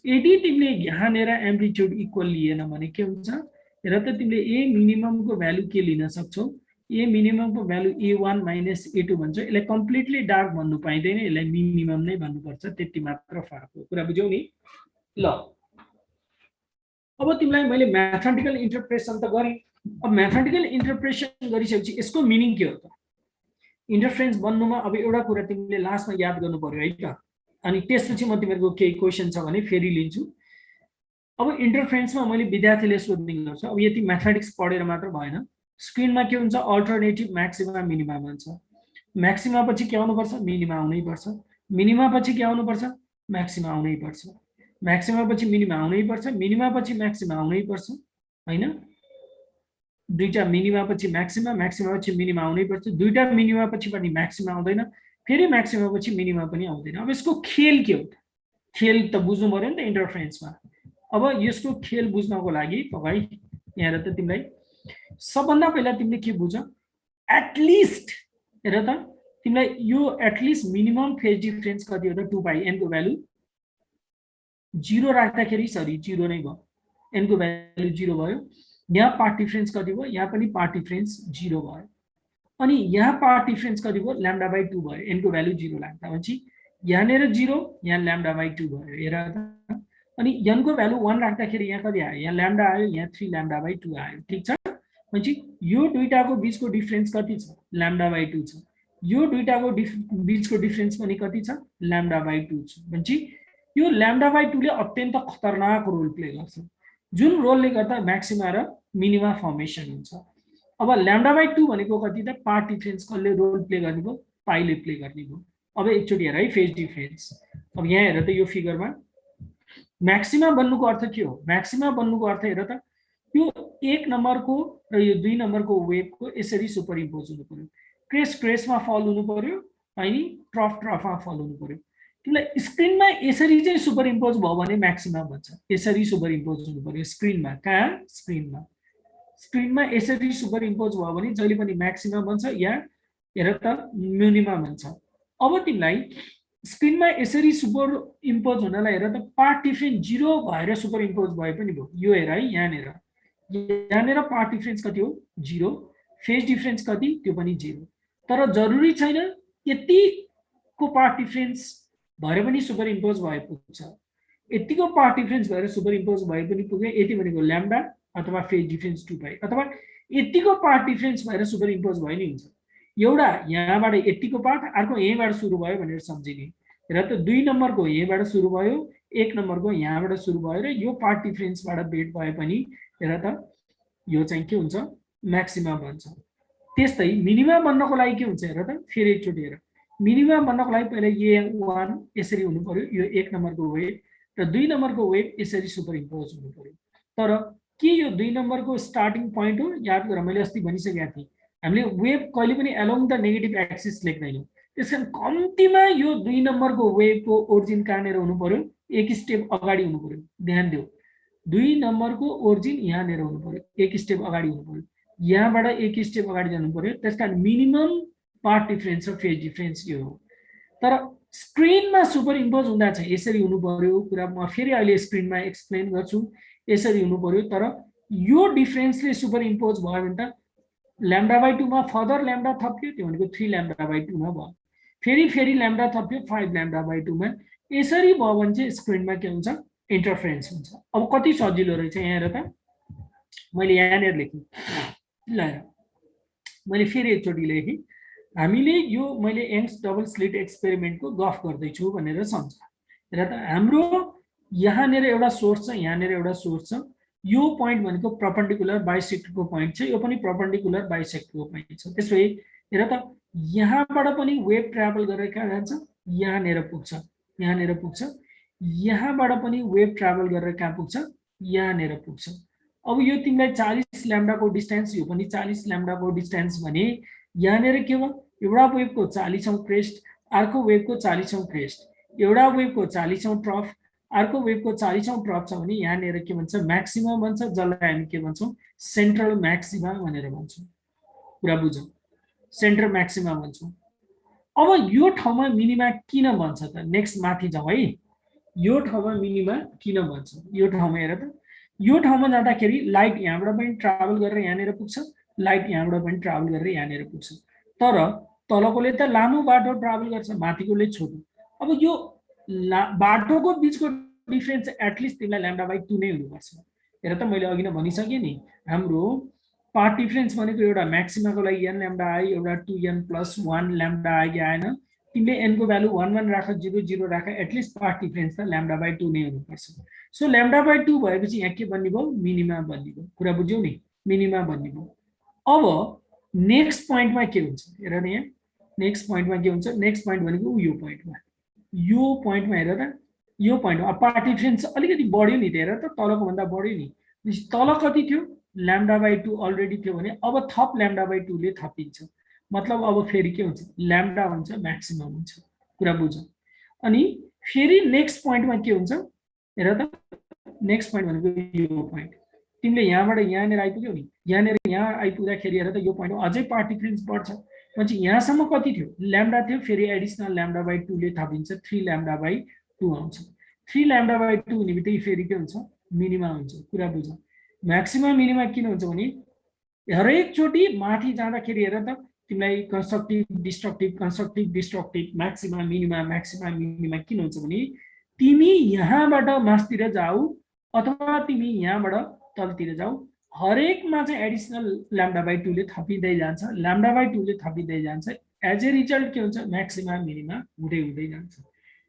यदि तिमीले यहाँनेर एम्प्लिट्युड इक्वल लिएन भने के हुन्छ हेर त तिमीले A मिनिममको भ्यालु के लिन सक्छौ A मिनिममको भ्यालु A1 - A2 भन्छ यसलाई कम्प्लिटली डार्क भन्नु पाइदैन यसलाई मिनिमम नै भन्नुपर्छ त्यति मात्र फरक हो कुरा बुझ्यौ नि ल अब तिमीलाई मैले म्याथमेटिकल इन्टरप्रेसन त गरे अब म्याथमेटिकल इन्टरप्रेसन गरिसकेपछि यसको मिनिङ के हो त इन्टरफरेन्स बन्नुमा अब एउटा कुरा तिमीले लास्टमा याद गर्नु पर्यो है त अनि त्यसपछि म तिमीहरुको केही क्वेशन छ भने फेरि लिन्छु अब इन्टरफरेन्समा मैले विद्यार्थीले सोध्ने गर्छ अब यति म्याथमेटिक्स पढेर मात्र भएन स्क्रिनमा के हुन्छ अल्टरनेटिभ म्याक्सिमा मिनिमा भन्छ म्याक्सिमा पछि के आउनु पर्छ मिनिमा आउनै पर्छ मिनिमा पछि के आउनु पर्छ म्याक्सिमा आउनै पर्छ म्याक्सिमा पछि मिनिमा आउनै पर्छ मिनिमा पछि म्याक्सिमा आउनै पर्छ हैन दुईटा मिनिमा पछि म्याक्सिमा म्याक्सिमा पछि मिनिमा आउनै पर्छ दुईटा मिनिमा पछि पनि म्याक्सिमा आउँदैन फेरि म्याक्सिमा पछि मिनिमा पनि आउँदैन अब यसको खेल के हो खेल त बुझ्नु पर्यो नि त इन्टरफरेन्समा अब यसको खेल बुझ्नको लागि तपाईं यहाँ त तिमीलाई सबभन्दा पहिला तिमीले के बुझ एटलिस्ट हेर त तिमीलाई यो एटलिस्ट मिनिमम फेज डिफरेन्स कति हो त 2 पाई n को भ्यालु 0 राख्दाखेरि सरी 0 नै भयो n को भ्यालु 0 भयो यहाँ पार्ट डिफरेन्स कति भयो यहाँ पनि पार्ट डिफरेन्स 0 भयो अनि यहाँ पार्ट डिफरेन्स कति भयो ल्याम्डा बाई 2 भयो n को भ्यालु 0 लाग्दा भनेपछि यहाँनिर 0 यहाँ ल्याम्डा बाई 2 भयो हेर त अनि n को भ्यालु 1 राख्दाखेरि यहाँ कति आयो यहाँ ल्याम्डा आयो यहाँ 3 ल्याम्डा बाई 2 आयो ठीक छ भनेपछि यो दुईटाको बीचको डिफरेन्स कति छ ल्याम्डा बाई 2 छ यो दुईटाको बीचको डिफरेन्स पनि कति छ ल्याम्डा बाई 2 छ भनेपछि यो ल्याम्डा बाई 2 ले अत्यन्त खतरनाक रोल प्ले गर्छ जुन रोलले गर्दा म्याक्सिमा र मिनिमा फर्मेसन हुन्छ अब ल्याम्डा बाई 2 भनेको कति त पार्ट डिफरेन्स कसले रोल प्ले गर्ने भयो पाइले प्ले गर्ने भयो अब एकचोटि हेर है फेज डिफरेन्स अब यहाँ हेर त यो फिगरमा म्याक्सिमा बन्नुको अर्थ के हो म्याक्सिमा बन्नुको अर्थ हेर त यो 1 नम्बरको र यो 2 नम्बरको वेभको यसरी सुपर इम्पोज हुनु पर्यो क्रेस क्रेसमा फल हुनु पर्यो अनि ट्रफ ट्रफमा फल हुनु पर्यो तिमीलाई स्क्रिनमा यसरी चाहिँ सुपर इम्पोज भयो भने म्याक्सिमा भन्छ यसरी सुपर इम्पोज हुनु पर्यो स्क्रिनमा कहाँ स्क्रिनमा यसरी सुपर इम्पोज भयो भने जहिले पनि म्याक्सिमा भन्छ या हेर त मिनिमा भन्छ अब तिमीलाई स्क्रिनमा यसरी सुपर इम्पोज हुनलाई हेर त पार्ट डिफरेन्स 0 भएर सुपर इम्पोज भए पनि भयो यो हेर है यहाँनिर पार्ट डिफरेन्स कति हो 0 फेज डिफरेन्स कति त्यो पनि 0 तर जरुरी छैन यतिको पार्ट डिफरेन्स भएर पनि सुपर इम्पोज भए पुग्छ यतिको पार्ट डिफरेन्स भएर सुपर इम्पोज भए पनि पुग्यो यति भनेको ल्याम्डा अथवा फेज डिफरेन्स 2 पाइ अथवा यतिको पार्ट डिफरेन्स भएर सुपर इम्पोज भयो नि हुन्छ एउटा यहाँबाट यतिको पार्ट अर्को यहीँबाट सुरु भयो भनेर सम्झिने र त 2 नम्बरको यहीँबाट सुरु भयो 1 नम्बरको यहाँबाट सुरु भयो र यो पार्ट डिफरेन्सबाट बेट भए पनि हेर त यो चाहिँ के हुन्छ म्याक्सिमा बन्छ त्यस्तै मिनिमा बन्नको लागि के हुन्छ हेर त फेरि एकचोटि हेर मिनिमा बन्नको लागि पहिला a1 यसरी हुनु पर्यो यो 1 नम्बरको वेभ र 2 नम्बरको वेभ यसरी सुपर इम्पोज हुनु पर्यो तर के यो 2 नम्बरको स्टार्टिङ पोइन्ट हो याद गर मैले अस्ति भनिसकेका थिएँ हामीले वेभ कहिले पनि अलोङ द नेगेटिभ एक्सिस लेख्दैनौँ त्यसकारण कम्तीमा यो 2 नम्बरको वेभको ओरिजिन कहाँनिर हुनु पर्यो एक स्टेप अगाडि हुनु पर्यो ध्यान देऊ 2 नम्बरको ओरिजिन यहाँनिर हुनु पर्यो एक स्टेप अगाडि हुनु पर्यो यहाँबाट एक स्टेप अगाडि जानु पर्यो त्यसकारण मिनिमम पार्ट डिफरेन्स र फेज डिफरेन्स यो हो तर स्क्रिनमा सुपर इम्पोज हुँदा चाहिँ यसरी हुनु पर्यो कुरा म फेरि अहिले स्क्रिनमा एक्सप्लेन गर्छु यसरी हुनु पर्यो तर यो डिफरेन्सले सुपर इम्पोज भयो भने त ल्याम्डा बाई 2 मा फर्दर ल्याम्डा थप्यो त्यो भनेको 3 ल्याम्डा बाई 2 मा भयो फेरि ल्याम्डा थप्यो 5 ल्याम्डा बाई 2 मा यसरी भयो भने चाहिँ स्क्रिनमा के हुन्छ इन्टरफेरेन्स हुन्छ अब कति सजिलो रहेछ यहाँ हेर त मैले यहाँनिर लेखेँ ल मैले फेरि एकचोटि लेखेँ हामीले यो मैले यङ्स डबल स्लिट एक्सपेरिमेन्टको गफ गर्दैछु भनेर सम्झ हेर त हाम्रो यहाँनिर एउटा सोर्स छ यहाँनिर एउटा सोर्स छ यो पोइन्ट भनेको परपेन्डिकुलर बाइसेक्टरको पोइन्ट छ यो पनि परपेन्डिकुलर बाइसेक्टरको पोइन्ट छ त्यसै हेर त यहाँबाट पनि वेभ ट्राभल गरेर कहाँ जान्छ यहाँनिर पुग्छ यहाँबाट पनि वेभ ट्राभल गरेर कहाँ पुग्छ यहाँनिर पुग्छ अब यो तिमीलाई 40 ल्याम्डाको डिस्टेन्स यो पनि 40 ल्याम्डाको डिस्टेन्स भने यहाँनिर के भयो एउटा वेभको 40औं क्रेस्ट अर्को वेभको 40औं क्रेस्ट एउटा वेभको 40औं ट्रफ अर्को वेभको 40औं ट्रफ छ भने यहाँनिर के भन्छ म्याक्सिमा भन्छ जसलाई हामी के भन्छौँ सेन्ट्रल म्याक्सिमा भनेर भन्छौँ कुरा बुझौँ सेन्ट्रल म्याक्सिमा भन्छौँ अब यो ठाउँमा मिनिमा किन भन्छ त नेक्स्ट माथि जाउँ है यो ठाउँमा मिनिमा किन भन्छ यो ठाउँमा हेर त यो ठाउँमा जाँदाखेरि लाइट यहाँबाट पनि ट्राभल गरेर यहाँनिर पुग्छ लाइट यहाँबाट पनि ट्राभल गरेर यहाँनिर पुग्छ तर तलकोले त लामो बाटो ट्राभल गर्छ माथिकोले छोटो अब यो बाटोको बीचको डिफरेन्स एटलिस्ट तिमीलाई ल्याम्डा बाई 2 नै हुनुपर्छ हेर त मैले अघि नै भनिसकेँ नि हाम्रो पार्ट डिफरेन्स भनेको एउटा म्याक्सिमाको लागि n ल्याम्डा आयो एउटा 2n + 1 ल्याम्डा आयो आएन तिमीले n को भ्यालु 1 1 राख 0 0 राख एटलिस्ट पार्ट डिफरेन्स त ल्याम्डा बाई 2 नै हुनुपर्छ सो ल्याम्डा बाई 2 भएपछि यहाँ के बन्ने भयो मिनिमा बन्ने भयो कुरा बुझ्यौ नि मिनिमा बन्ने भयो अब नेक्स्ट पोइन्टमा के हुन्छ हेर न यहाँ नेक्स्ट पोइन्टमा के हुन्छ नेक्स्ट पोइन्ट भनेको यो पोइन्टमा हेर त यो पोइन्टमा पार्ट डिफरेन्स अलिकति बढ्यो नि हेर त तलको भन्दा बढ्यो नि तल कति थियो ल्याम्डा बाई 2 अलरेडी थियो भने अब थप ल्याम्डा बाई 2 ले थपिन्छ मतलब अब फेरि के हुन्छ ल्याम्डा हुन्छ म्याक्सिमम हुन्छ कुरा बुझ अनि फेरि नेक्स्ट पोइन्टमा के हुन्छ हेर त नेक्स्ट पोइन्ट भनेको यो पोइन्ट तिमीले यहाँबाट यहाँनिर आइपुग्यौ नि यहाँनिर यहाँ आइपुग्दाखेरि हेर त यो पोइन्टमा अझै पार्ट डिफरेन्स बढ्छ पछि यहाँसम्म कति थियो ल्याम्डा थियो फेरि एडिसनल ल्याम्डा बाई 2 ले थपिन्छ 3 ल्याम्डा बाई 2 आउँछ 3 ल्याम्डा बाई 2 हुने बित्तिकै फेरि के हुन्छ मिनिमा हुन्छ कुरा बुझ म्याक्सिमम मिनिमा किन हुन्छ भने हरेक चोटि माथि जाँदाखेरि हेर त तिमीलाई कन्स्ट्रक्टिभ डिस्ट्रक्टिभ म्याक्सिमा मिनिमा किन हुन्छ भने तिमी यहाँबाट मासतिर जाऊ अथवा तिमी यहाँबाट तलतिर जाऊ हरेकमा चाहिँ एडिसनल λ/2 ले थपिँदै जान्छ λ/2 ले थपिँदै जान्छ एज ए रिजल्ट के हुन्छ म्याक्सिमा मिनिमा हुँदै हुँदै जान्छ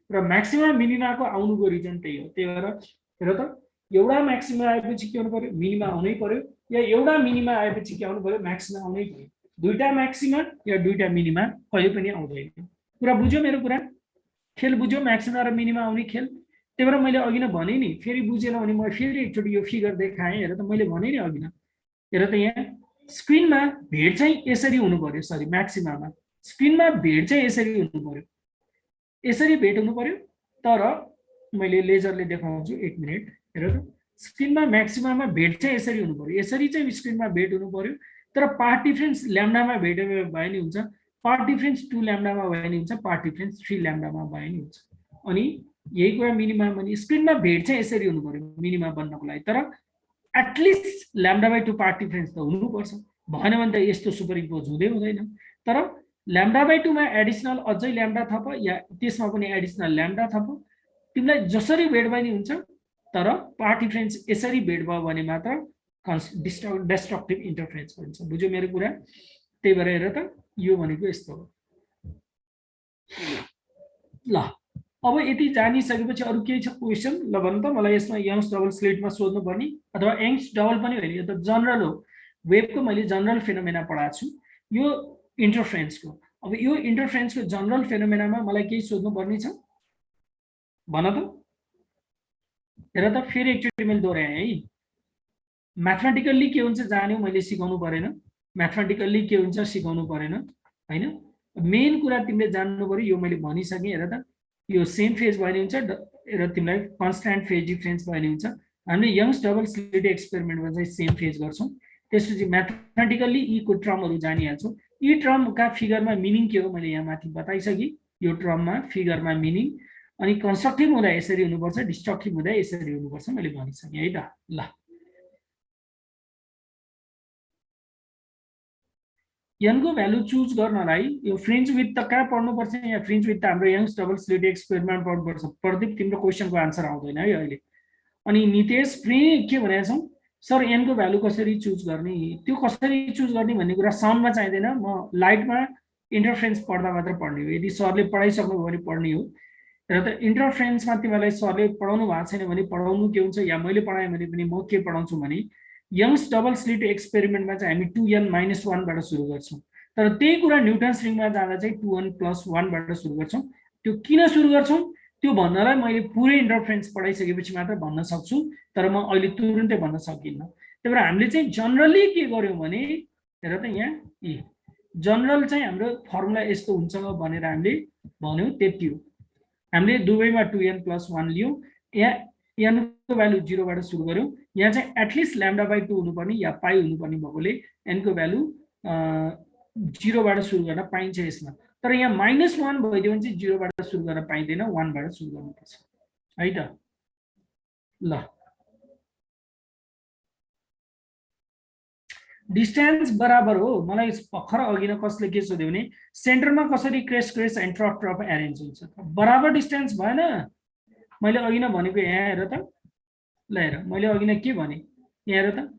र म्याक्सिमा मिनिमाको आउनुको रिजन त्यही हो त्यही भएर हेर त एउटा म्याक्सिमा आएपछि के हुनु पर्यो मिनिमा आउनै पर्यो या एउटा मिनिमा आएपछि के आउनु पर्यो म्याक्सिमा आउनै पर्यो दुईटा म्याक्सिमा या दुईटा मिनिमा कहिले पनि आउँदैन कुरा बुझ्यो मेरो कुरा खेल बुझ्यो म्याक्सिमा र मिनिमा आउने खेल त्यही भएर मैले अघि नै भने नि फेरि बुझेन भने म फेरि एकचोटि यो फिगर देखाएँ हेर त मैले भने नि अघि नै हेर त यहाँ स्क्रिनमा भेट चाहिँ यसरी हुनु पर्यो सरी म्याक्सिमामा स्क्रिनमा भेट चाहिँ यसरी हुनु पर्यो यसरी भेट हुनु पर्यो तर मैले लेजरले देखाउँछु एक मिनेट हेर त स्क्रिनमा म्याक्सिमामा भेट चाहिँ यसरी हुनु पर्यो यसरी चाहिँ स्क्रिनमा भेट हुनु पर्यो तर पार्ट डिफरेन्स ल्याम्डामा भेट भए नि हुन्छ पार्ट डिफरेन्स 2 ल्याम्डामा भए नि हुन्छ पार्ट डिफरेन्स 3 ल्याम्डामा भए नि हुन्छ अनि यही कुरा मिनिमा भने स्क्रिनमा भेट चाहिँ यसरी हुनु पर्यो मिनिमा बन्नको लागि तर एटलिस्ट λ/2 पार्ट डिफरेन्स त हुनुपर्छ भएन भने त यस्तो सुपर इम्पोज हुँदै हुँदैन तर λ/2 मा एडिसनल अझै ल्याम्डा थप या त्यसमा पनि एडिसनल ल्याम्डा थप तिमीलाई जसरी भेट भए नि हुन्छ तर पार्ट डिफरेन्स यसरी भेट भयो भने मात्र डिस्ट्रक्टिभ इन्टरफेरेन्स भन्छ बुझ्यो मेरो कुरा त्यही भएर हेर त यो भनेको यस्तो हो ल अब यति जानिसकेपछि अरु केही छ क्वेशन ल भन्न त मलाई यसमा यंग्स डबल स्लिटमा सोध्नु पर्ने अथवा यंग्स डबल पनि होइन यो त जनरल हो वेभको मैले जनरल फेनोमेना पढाएको छु यो इन्टरफेरेन्सको अब यो इन्टरफेरेन्सको जनरल फेनोमेनामा मलाई केही सोध्नु पर्ने छ भन त हेर त फेरि एकचोटि मैले दोहोऱ्याएँ है म्याथमेटिकल्ली के हुन्छ जान्यौ मैले सिकाउनु परेन म्याथमेटिकल्ली के हुन्छ सिकाउनु परेन हैन मेन कुरा तिमीले जान्नु पर्यो यो मैले भनिसकेँ हेर त यो सेम फेज भयो हुन्छ र तिमीलाई कन्स्ट्यान्ट फेज डिफरेन्स भयो हुन्छ हामीले यंग्स डबल स्लिट एक्सपेरिमेन्टमा चाहिँ सेम फेज गर्छौं त्यसपछि म्याथमेटिकल्ली यी को टर्महरु जानिहाल्छौं यी टर्मका फिगरमा मिनिङ के हो मैले यहाँ माथि बताइसके यो टर्ममा फिगरमा मिनिङ अनि कन्स्ट्रक्टिभ हुँदा यसरी हुनुपर्छ डिस्ट्रक्टिभ हुँदा यसरी हुनुपर्छ मैले भनिसके है त ल n को भ्यालु चुज गर्नलाई यो फ्रिन्ज विथ त कहाँ पढ्नुपर्छ यहाँ फ्रिन्ज विथ त हाम्रो यंग्स डबल स्लिट एक्सपेरिमेन्ट पढ्नुपर्छ प्रदीप तिम्रो क्वेशनको आन्सर आउँदैन है अहिले अनि नितेश के भनेका छौ सर n को भ्यालु कसरी चुज गर्ने त्यो कसरी चुज गर्ने भन्ने कुरा साउन्डमा चाहिदैन म लाइटमा इन्टरफेरेन्स पढ्दा मात्र पढ्ने हो यदि सरले पढाइसक्नु भयो भने पढ्ने हो र त इन्टरफेरेन्समा तिमीलाई सरले पढाउनु भएको छैन भने पढाउनु के हुन्छ या मैले पढाएँ भने पनि म के पढाउँछु भने यंग्स डबल स्लिट एक्सपेरिमेन्टमा चाहिँ हामी 2n-1 बाट सुरु गर्छौं तर त्यही कुरा न्युटन्स रिङमा जाँदा चाहिँ 2n+1 बाट सुरु गर्छौं त्यो किन सुरु गर्छौं त्यो भन्नलाई मैले पुरै इन्टरफेरेन्स पढाइसकेपछि मात्र भन्न सक्छु तर म अहिले तुरुन्तै भन्न सकिन्न त्यही भएर हामीले चाहिँ जनरली के गर्यौं भने हेर त यहाँ जनरल चाहिँ हाम्रो फर्मुला यस्तो हुन्छ भनेर हामीले भन्यौ त्यति हो हामीले दुवैमा 2n+1 लियौ यहाँ n को भ्यालु 0 बाट सुरु गर्यौं यहाँ चाहिँ एटलिस्ट λ/2 हुनुपर्ने या पाइ हुनुपर्ने भएकोले n को भ्यालु 0 बाट सुरु गर्न पाइन्छ यसमा तर यहाँ -1 भइदियो भने चाहिँ 0 बाट सुरु गर्न पाइदैन 1 बाट सुरु गर्नुपर्छ है त ल डिस्टेन्स बराबर हो मलाई भर्खर अघि न कसले के सोध्यो भने सेन्टरमा कसरी क्रेस्ट एन्ड ट्रप एरेन्ज हुन्छ बराबर डिस्टेन्स भएन मैले अघि न भनेको यहाँ हेर त ल हेर मैले अघि न के भने यहाँ हेर त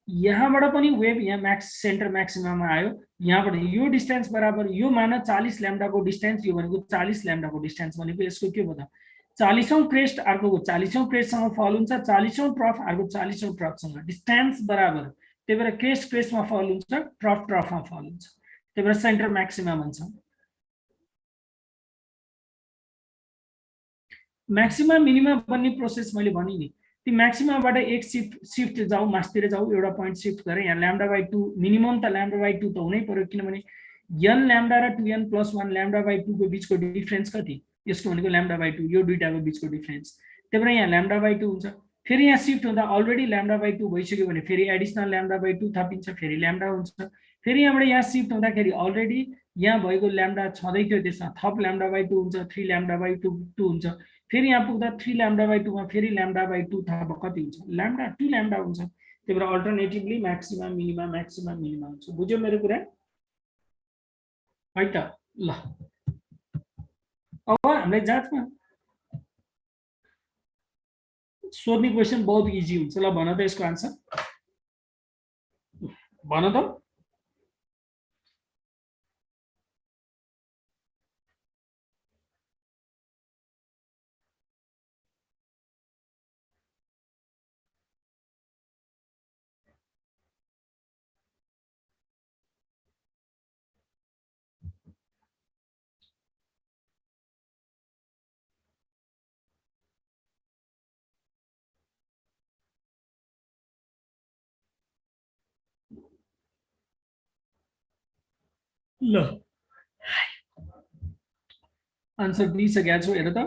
यहाँबाट पनि वेभ यहाँ म्याक्स सेन्टर म्याक्सिमममा आयो यहाँबाट यो डिस्टेन्स बराबर यो मान 40 ल्याम्डाको डिस्टेन्स यो भनेको 40 ल्याम्डाको डिस्टेन्स भनेको यसको के भयो त 40औं क्रेस्ट अर्कोको 40औं क्रेस्टसँग फल हुन्छ 40औं ट्रफ अर्को 40औं ट्रफसँग डिस्टेन्स बराबर त्यही भएर क्रेस्टमा फल हुन्छ ट्रफमा फल हुन्छ त्यही भएर सेन्टर म्याक्सिमम भन्छ म्याक्सिमम मिनिमम बन्ने प्रोसेस मैले भने नि ती म्याक्सिममबाट एक शिफ्ट जाऊ मासतिर जाऊ एउटा पोइन्ट शिफ्ट गरे यहाँ λ/2 मिनिमम त λ/2 त हुनै पर्यो किनभने n लैम्डा र 2n+1 λ/2 को बीचको डिफरेन्स कति यसको भनेको λ/2 यो दुईटाको बीचको डिफरेन्स त्यही भएर यहाँ λ/2 हुन्छ फेरि यहाँ शिफ्ट हुँदा अलरेडी λ/2 भइसक्यो भने फेरि एडिसनल λ/2 थपिन्छ फेरि λ हुन्छ फेरि यहाँबाट यहाँ शिफ्ट हुँदाखेरि अलरेडी यहाँ भएको λ छँदै थियो त्यसमा थप λ/2 हुन्छ 3 λ/2 हुन्छ फेरि यहाँ पुग्दा 3 λ/2 मा फेरि λ/2 थप कति हुन्छ λ 2 λ हुन्छ त्यही भएर अल्टरनेटिभली म्याक्सिमम मिनिमा हुन्छ बुझ्यो मेरो कुरा है त। ल अब हामीलाई जाँचमा सोध्ने क्वेसन बहुत इजी हुन्छ। ल भन त यसको आन्सर, भन त। ल आन्सर दिइसकेको छु, हेर त।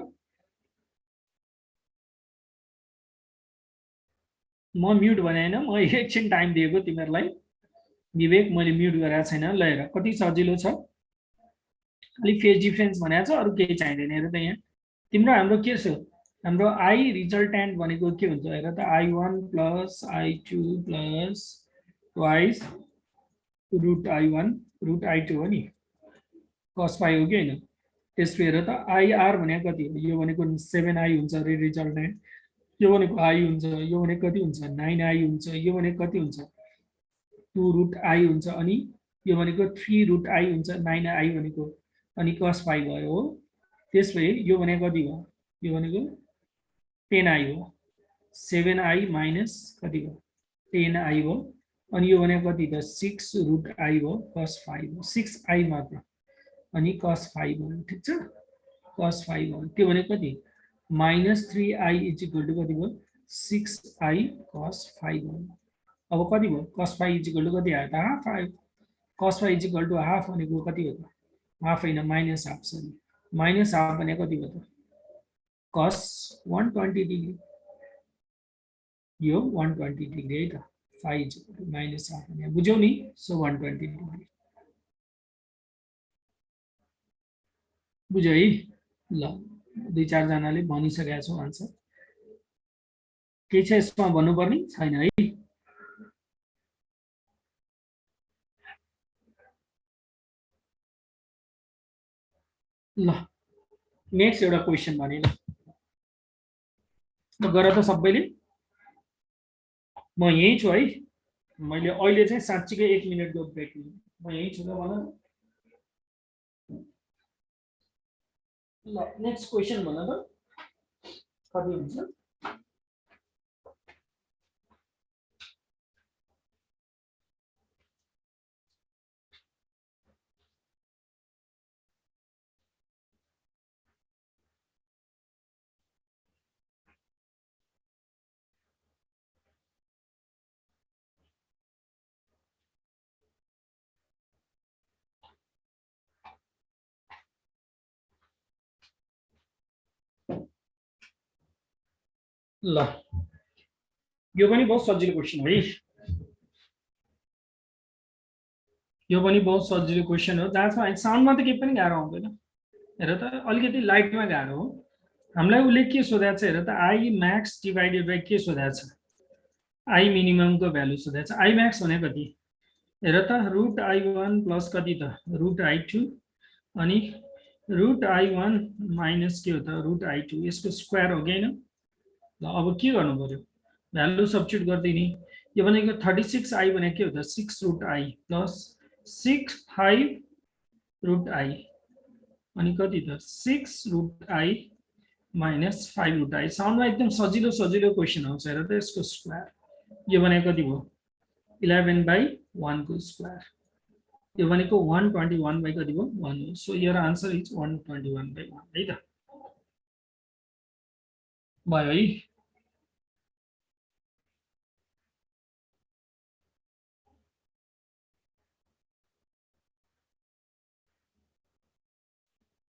म म्युट भने होइन, म एकछिन टाइम दिएको तिमीहरूलाई। विवेक मैले म्युट गरेको छैन। ल हेर कति सजिलो छ। अलिक फेज डिफरेन्स भनेको छ, अरू केही चाहिँदैन। हेर त यहाँ तिम्रो हाम्रो के छ, हाम्रो आई रिजल्टेन्ट भनेको के हुन्छ हेर त। I1 plus I2 plus twice root I1 root I2 हो नि, कस पाइ हो कि होइन। त्यसको हेर त आइआर भनेको कति हो, यो भनेको 7I हुन्छ अरे रिजल्टेन्ट। यो भनेको आई हुन्छ, यो भनेको कति हुन्छ 9I हुन्छ, यो भनेको कति हुन्छ 2 रुट आई हुन्छ, अनि यो भनेको 3 रुट आई हुन्छ 9I भनेको, अनि कस पाइ भयो हो। त्यसपछि यो भनेको कति भयो, यो भनेको 10I हो। 7I माइनस कति भयो 10I हो। अनि यो भनेको कति त 6 रुट आई हो, कस 5 हो। 6I मात्र, अनि कस 5 हो। ठिक छ, कस 5 हो। त्यो भनेको कति minus 3I is equal to कति भयो 6I कस 5 हो। अब कति भयो कस 5 इज इक्वल टु कति आयो त हाफ आयो। कस 5 इज इक्वल टु हाफ भनेको कति हो त, हाफ होइन minus half, sorry minus half भनेको कति भयो त कस 120 डिग्री। यो 120 डिग्री है त। 5 माइनस हाफ भने बुझ्यौ नि। सो 120 डिग्री बुझ्यो है। ल दुई चारजनाले भनिसकेका छौँ आन्सर। के छ यसमा भन्नुपर्ने छैन है। ल नेक्स्ट एउटा क्वेसन भने ल गर त सबैले। म यहीँ छु है, मैले अहिले चाहिँ साँच्चीकै 1 मिनटको ब्रेक लिएँ। म यहीँ छु त भन। ल नेक्स्ट क्वेसन भन त कति हुन्छ। ल यो पनि बहुत सजिलो क्वेसन है। यो पनि बहुत सजिलो क्वेसन हो, जहाँसम्म साउन्डमा त केही पनि गाह्रो आउँदैन। हेर त अलिकति लाइटमा गाह्रो हो। हामीलाई उसले के सोधेको छ हेर त, आई म्याक्स डिभाइडेड बाई के सोधेको छ, आई मिनिममको भ्यालु सोधेको छ। आई म्याक्स भने कति हेर त, रुट I1 प्लस कति त रुट I2, अनि रुट I1 माइनस के हो त रुट I2, यसको स्क्वायर हो कि होइन। ल अब के गर्नु पर्यो, भ्यालु सब्स्टिट्युट गरिदिने। यो भनेको 36I भनेको के हो त 6 root I plus 6 5 root I, अनि कति त 6 root I minus 5 root I। साउन्डमा एकदम सजिलो सजिलो क्वेसन आउँछ। हेर त यसको स्क्वायर, यो भनेको कति भयो 11/1 को स्क्वायर, यो भनेको 121 बाई कति भयो 1 हो। सो योर आन्सर इज 121/1 है त। भयो है।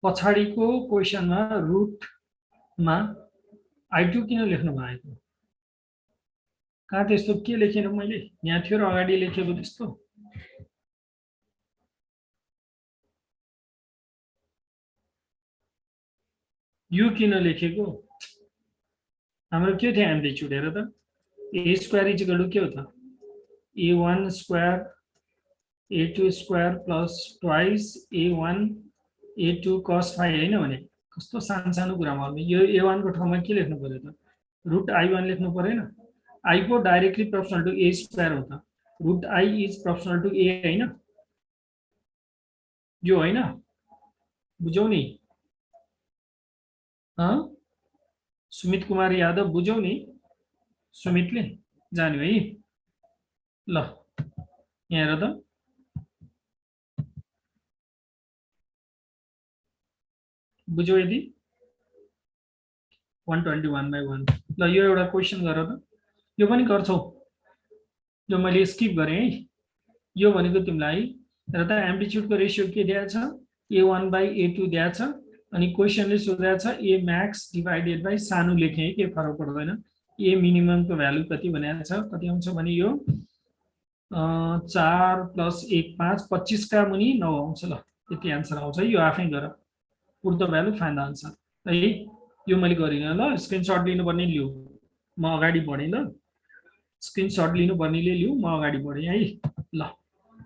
पछाडिको क्वेसनमा रुटमा I2 किन लेख्नु भएको, कहाँ त्यस्तो के लेखेन मैले, यहाँ थियो र अगाडि लेखेको त्यस्तो। यो किन लेखेको, हाम्रो के थियो एम्प्लिट्युड हेर त, ए स्क्वायर इज इक्वल टु के हो त A1 square a2 square plus twice a1 a2 cos phi हैन भने कस्तो सानो कुरामा हो यो a1 को ठाउँमा के लेख्नु पर्यो त रुट i1 लेख्नु पर्दैन i को directly proportional to a square हो त root i is proportional to a हैन यो हैन बुझौ नि सुमित कुमार यादव बुझौ नि सुमितले जान्यो है ल यहाँ हेर त बुझ्यौ यदि 121/1 ल यो एउटा क्वेशन गर त यो पनि गर्छौ जो मैले स्किप गरे है यो भनेको तिमीलाई र त एम्प्लिट्युड को रेशियो के दिएको छ a1/a2 दिएको छ अनि क्वेशनले सोधेको छ a max डिवाइडेड बाइ सानो लेखे है के फरक पर्दैन a मिनिमम को भ्यालु कति भनेको छ कति आउँछ भने यो 4 + 1 5 25 का मुनि 9 आउँछ ल यति आन्सर आउँछ यो आफै गर put the value find the answer है यो मैले गरिन ल स्क्रिनशट लिनुपर्ने लिऊ म अगाडि बढे ल स्क्रिनशट लिनुपर्नेले लिऊ म अगाडि बढे है ल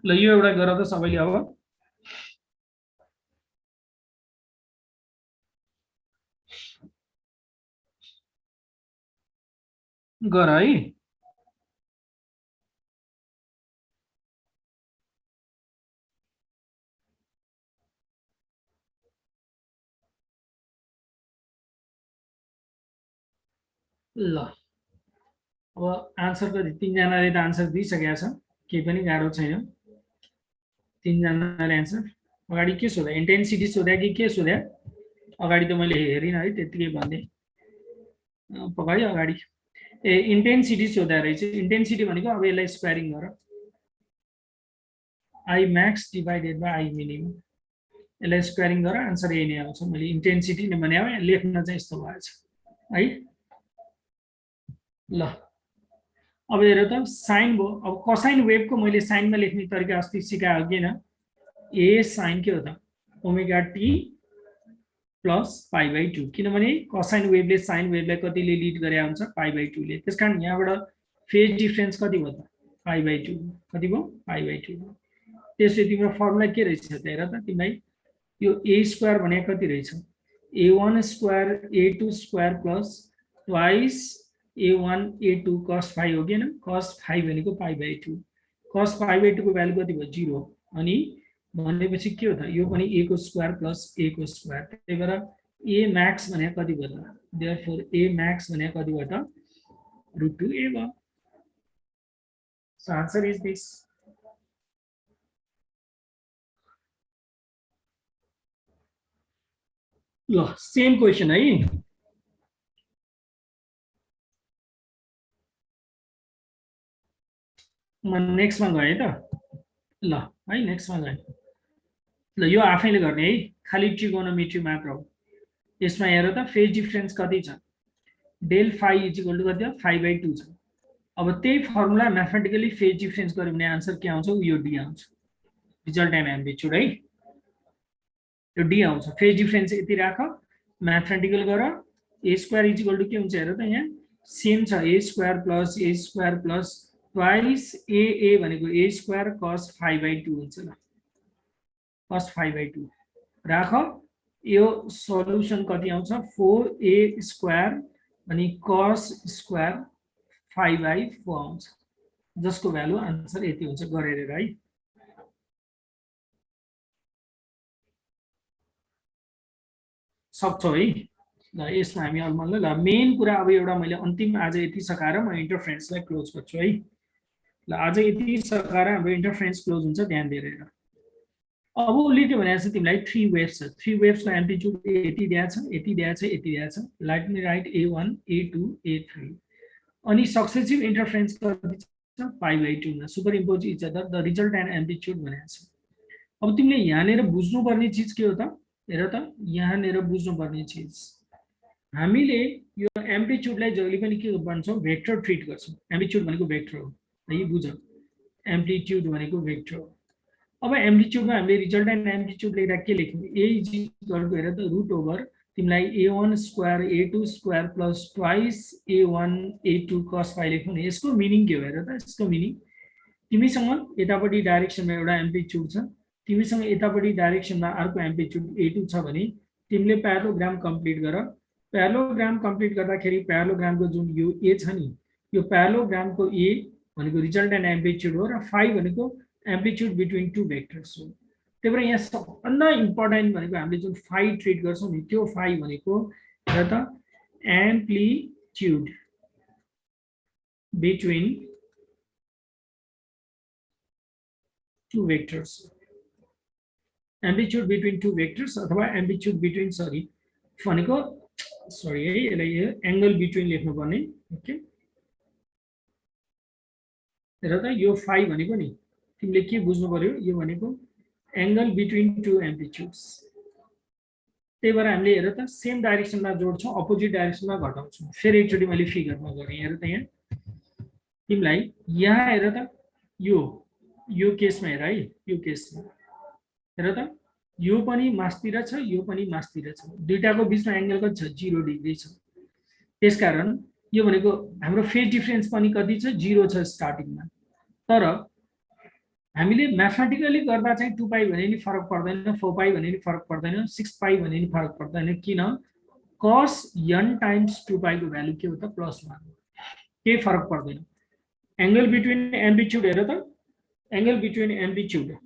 ल यो एउटा गर त सबैले अब गर है ल अब आन्सर कति तीनजनाले त आन्सर दिइसकेका छ केही पनि गाह्रो छैन तीनजनाले आन्सर अगाडि के सोध्या इन्टेन्सिटी सोध्या कि के सोध्या अगाडि त मैले हेरिन है त्यतिकै भन्ने पकायो अगाडि ए इन्टेन्सिटी सोध्या रहेछ इन्टेन्सिटी भनेको अब यसलाई स्क्वायरिङ गर I max divided by I minimum यसलाई स्क्वायरिङ गर आन्सर यही नै आउँछ मैले इन्टेन्सिटी नै भने लेख्न चाहिँ यस्तो भएछ है ल अब हेर त साइन भयो अब कोसाइन वेभको मैले साइनमा लेख्ने तरिका अस्ति सिकाएको किन ए साइन के हो त ओमेगा टी प्लस π/2 किनभने कोसाइन वेभले साइन वेभलाई कतिले लिड गरे हुन्छ π/2 ले त्यसकारण यहाँबाट फेज डिफरेन्स कति भयो त π/2 कति भयो π/2 त्यसै तिम्रो फर्मुला के रहेछ त हेर त तिमीलाई यो a स्क्वायर भने कति रहेछ a1 square a2 square plus twice a1 a2 cos phi हो किन cos phi भनेको π/2 cos π/2 को भ्यालु कति भयो 0 अनि भनेपछि के हो त यो पनि a को स्क्वायर प्लस a को स्क्वायर त्यही भएर a max भने कति भयो त देयरफोर a max भने कति भयो त √2a भयो सो आन्सर इज दिस ल सेम क्वेशन है म नेक्स्टमा गएँ त ल है नेक्स्टमा गएँ ल यो आफैले गर्ने है खाली ट्रिगोनोमेट्री मात्र हो यसमा हेर त फेज डिफरेन्स कति छ डेल फाइ इक्वल टु कति हो 5/2 छ अब त्यही फर्मुला म्याथमेटिकली फेज डिफरेन्स गर्यो भने आन्सर के आउँछ यो डी आउँछ रिजल्टेन्ट एम्प्लिट्युड है यो डी आउँछ फेज डिफरेन्स यति राख म्याथमेटिकल गर ए स्क्वायर इक्वल टु के हुन्छ हेर त यहाँ सेम छ ए स्क्वायर प्लस ट्वाइस ए भनेको ए स्क्वायर cos π/2 हुन्छ ल cos π/2 राख यो सल्युसन कति आउँछ 4a स्क्वायर अनि cos स्क्वायर 5/4 आउँछ जसको भ्यालु आन्सर यति हुन्छ गरेर है सक्छौ है ल यसमा हामी अलमल्ल ल मेन कुरा अब एउटा मैले अन्तिम आज यति सकाएर म इन्टरफेरेन्सलाई क्लोज गर्छु है ल आज यति सकाएर हाम्रो इन्टरफेरेन्स क्लोज हुन्छ ध्यान दिएर अब उसले के भनेको छ तिमीलाई 3 वेभ्स छ 3 वेभ्स को एम्प्लिट्युड यति दिएको छ let me right a1 a2 a3 अनि सक्सेसिभ इन्टरफेरेन्स कति छ π/2 मा super impose each other the resultant amplitude भनेको छ अब तिमीले यहाँनेर बुझ्नुपर्ने चीज के हो त हेर त यहाँनेर बुझ्नुपर्ने चीज हामीले यो एम्प्लिट्युडलाई जहिले पनि के भन्छौं भेक्टर ट्रिट गर्छौं एम्प्लिट्युड भनेको भेक्टर हो है बुझ एम्प्लिट्युड भनेको भेक्टर हो अब एम्प्लिट्युडमा हामीले रिजल्टेन्ट एम्प्लिट्युड लेख्दा के लेख्ने a इक्वल टु हेर त √ओभर तिमीलाई a1 square a2 square plus twice a1 a2 cos phi लेख्नु नि यसको मिनिङ के हो हेर त यसको मिनिङ तिमीसँग यतापट्टि डाइरेक्सनमा एउटा एम्प्लिट्युड छ, तिमीसँग यतापट्टि डाइरेक्सनमा अर्को एम्प्लिट्युड A2 छ भने तिमीले प्यारालोग्राम कम्प्लिट गर। प्यारालोग्राम कम्प्लिट गर्दाखेरि प्यारालोग्रामको जुन यो A छ नि, यो प्यारालोग्रामको A भनेको रिजल्टेन्ट एम्प्लिट्युड हो र फाइ भनेको एम्प्लिट्युड बिट्विन टु भेक्टर्स हो। त्यही भएर यहाँ सबभन्दा इम्पोर्टेन्ट भनेको हामीले जुन फाइ ट्रिट गर्छौँ नि, त्यो फाइ भनेको र त amplitude between two vectors, amplitude between two vectors अथवा एम्प्लिट्युड बिट्विन भनेको सरी है, यसलाई एंगल बिट्विन लेख्नुपर्ने। ओके, र त यो फाइ भनेको नि तिमीले के बुझ्नु पर्यो, यो भनेको एंगल बिट्विन टु एम्प्लिट्युड्स। त्यही भएर हामीले हेर त सेम डाइरेक्सनमा जोड्छौँ, अपोजिट डाइरेक्सनमा घटाउँछौँ। फेरि एकचोटि मैले फिगरमा गरेँ, हेर त यहाँ तिमीलाई यहाँ हेर त यो केसमा हेर है, यो केसमा हेर त यो पनि मास्तिर छ, यो पनि मास्तिर छ, दुईटाको बिचमा एंगल कति छ, 0 डिग्री छ। त्यसकारण यो भनेको हाम्रो फेज डिफरेन्स पनि कति छ, 0 छ स्टार्टिङमा। तर हामीले म्याथमेटिकली गर्दा चाहिँ 2 पाई भने नि फरक पर्दैन, 4 पाई भने नि फरक पर्दैन, 6 पाई भने नि फरक पर्दैन। किन? cos n टाइम्स 2 पाई को भ्यालु के हो त, +1, केही फरक पर्दैन। एंगल बिट्विन एम्प्लिट्युड हेर त, एंगल बिट्विन एम्प्लिट्युड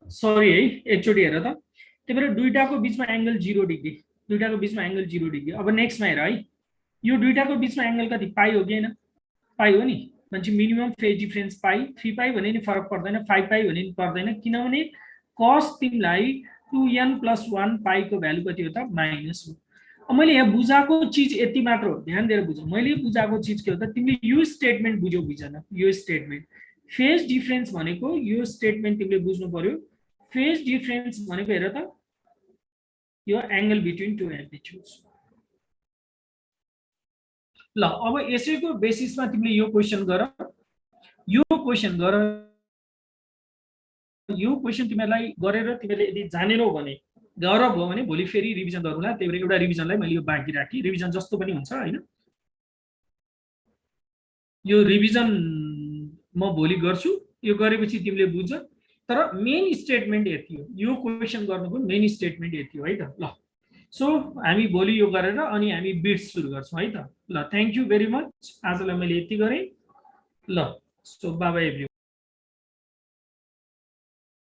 सरी है, एकचोटि हेर त। त्यही भएर दुईटाको बिचमा एंगल 0 डिग्री, दुईटाको बिचमा एंगल 0 डिग्री। अब नेक्स्टमा हेर है, यो दुईटाको बिचमा एंगल कति, पाई हो कि हैन, पाई हो नि, मान्छे मिनिमम फेज डिफरेन्स पाई। 3 पाई भने नि फरक पर्दैन, 5 पाई भने नि पर्दैन, किनभने cos तिमीलाई 2n + 1 पाई को भ्यालु कति हो त, माइनस हो। अब मैले यहाँ बुझाएको चीज यति मात्र हो, ध्यान दिएर बुझ। मैले बुझाएको चीज के हो त, तिमीले यो स्टेटमेन्ट बुझ्यौ बुझेन, यो स्टेटमेन्ट फेज डिफरेन्स भनेको यो स्टेटमेन्ट तिमीले बुझ्नु पर्यो। फेज डिफरेन्स भनेको हेर त, यो एंगल बिट्विन टु एम्प्लिट्युड्स। ल अब यसैको बेसिसमा तिमीले यो क्वेशन गर, यो क्वेशन गर, यो क्वेशन तिमीलाई गरेर तिमीले यदि जानेनौ भने गर भयो भने भोलि फेरि रिभिजन गरौँला। त्यही भएर एउटा रिभिजनलाई मैले यो बाँकी राखेँ, रिभिजन जस्तो पनि हुन्छ हैन। यो रिभिजन म भोलि गर्छु, यो गरेपछि तिमीले बुझ। तर मेन स्टेटमेन्ट यति हो, यो क्वेशन गर्नुको मेन स्टेटमेन्ट यति हो है त। ल सो हामी भोलि यो गरेर अनि हामी बिट्स सुरु गर्छौं है त। ल थ्यांक यू भेरी मच, आजलाई मैले यति गरेँ। ल सो बाइ बाइ एभ्री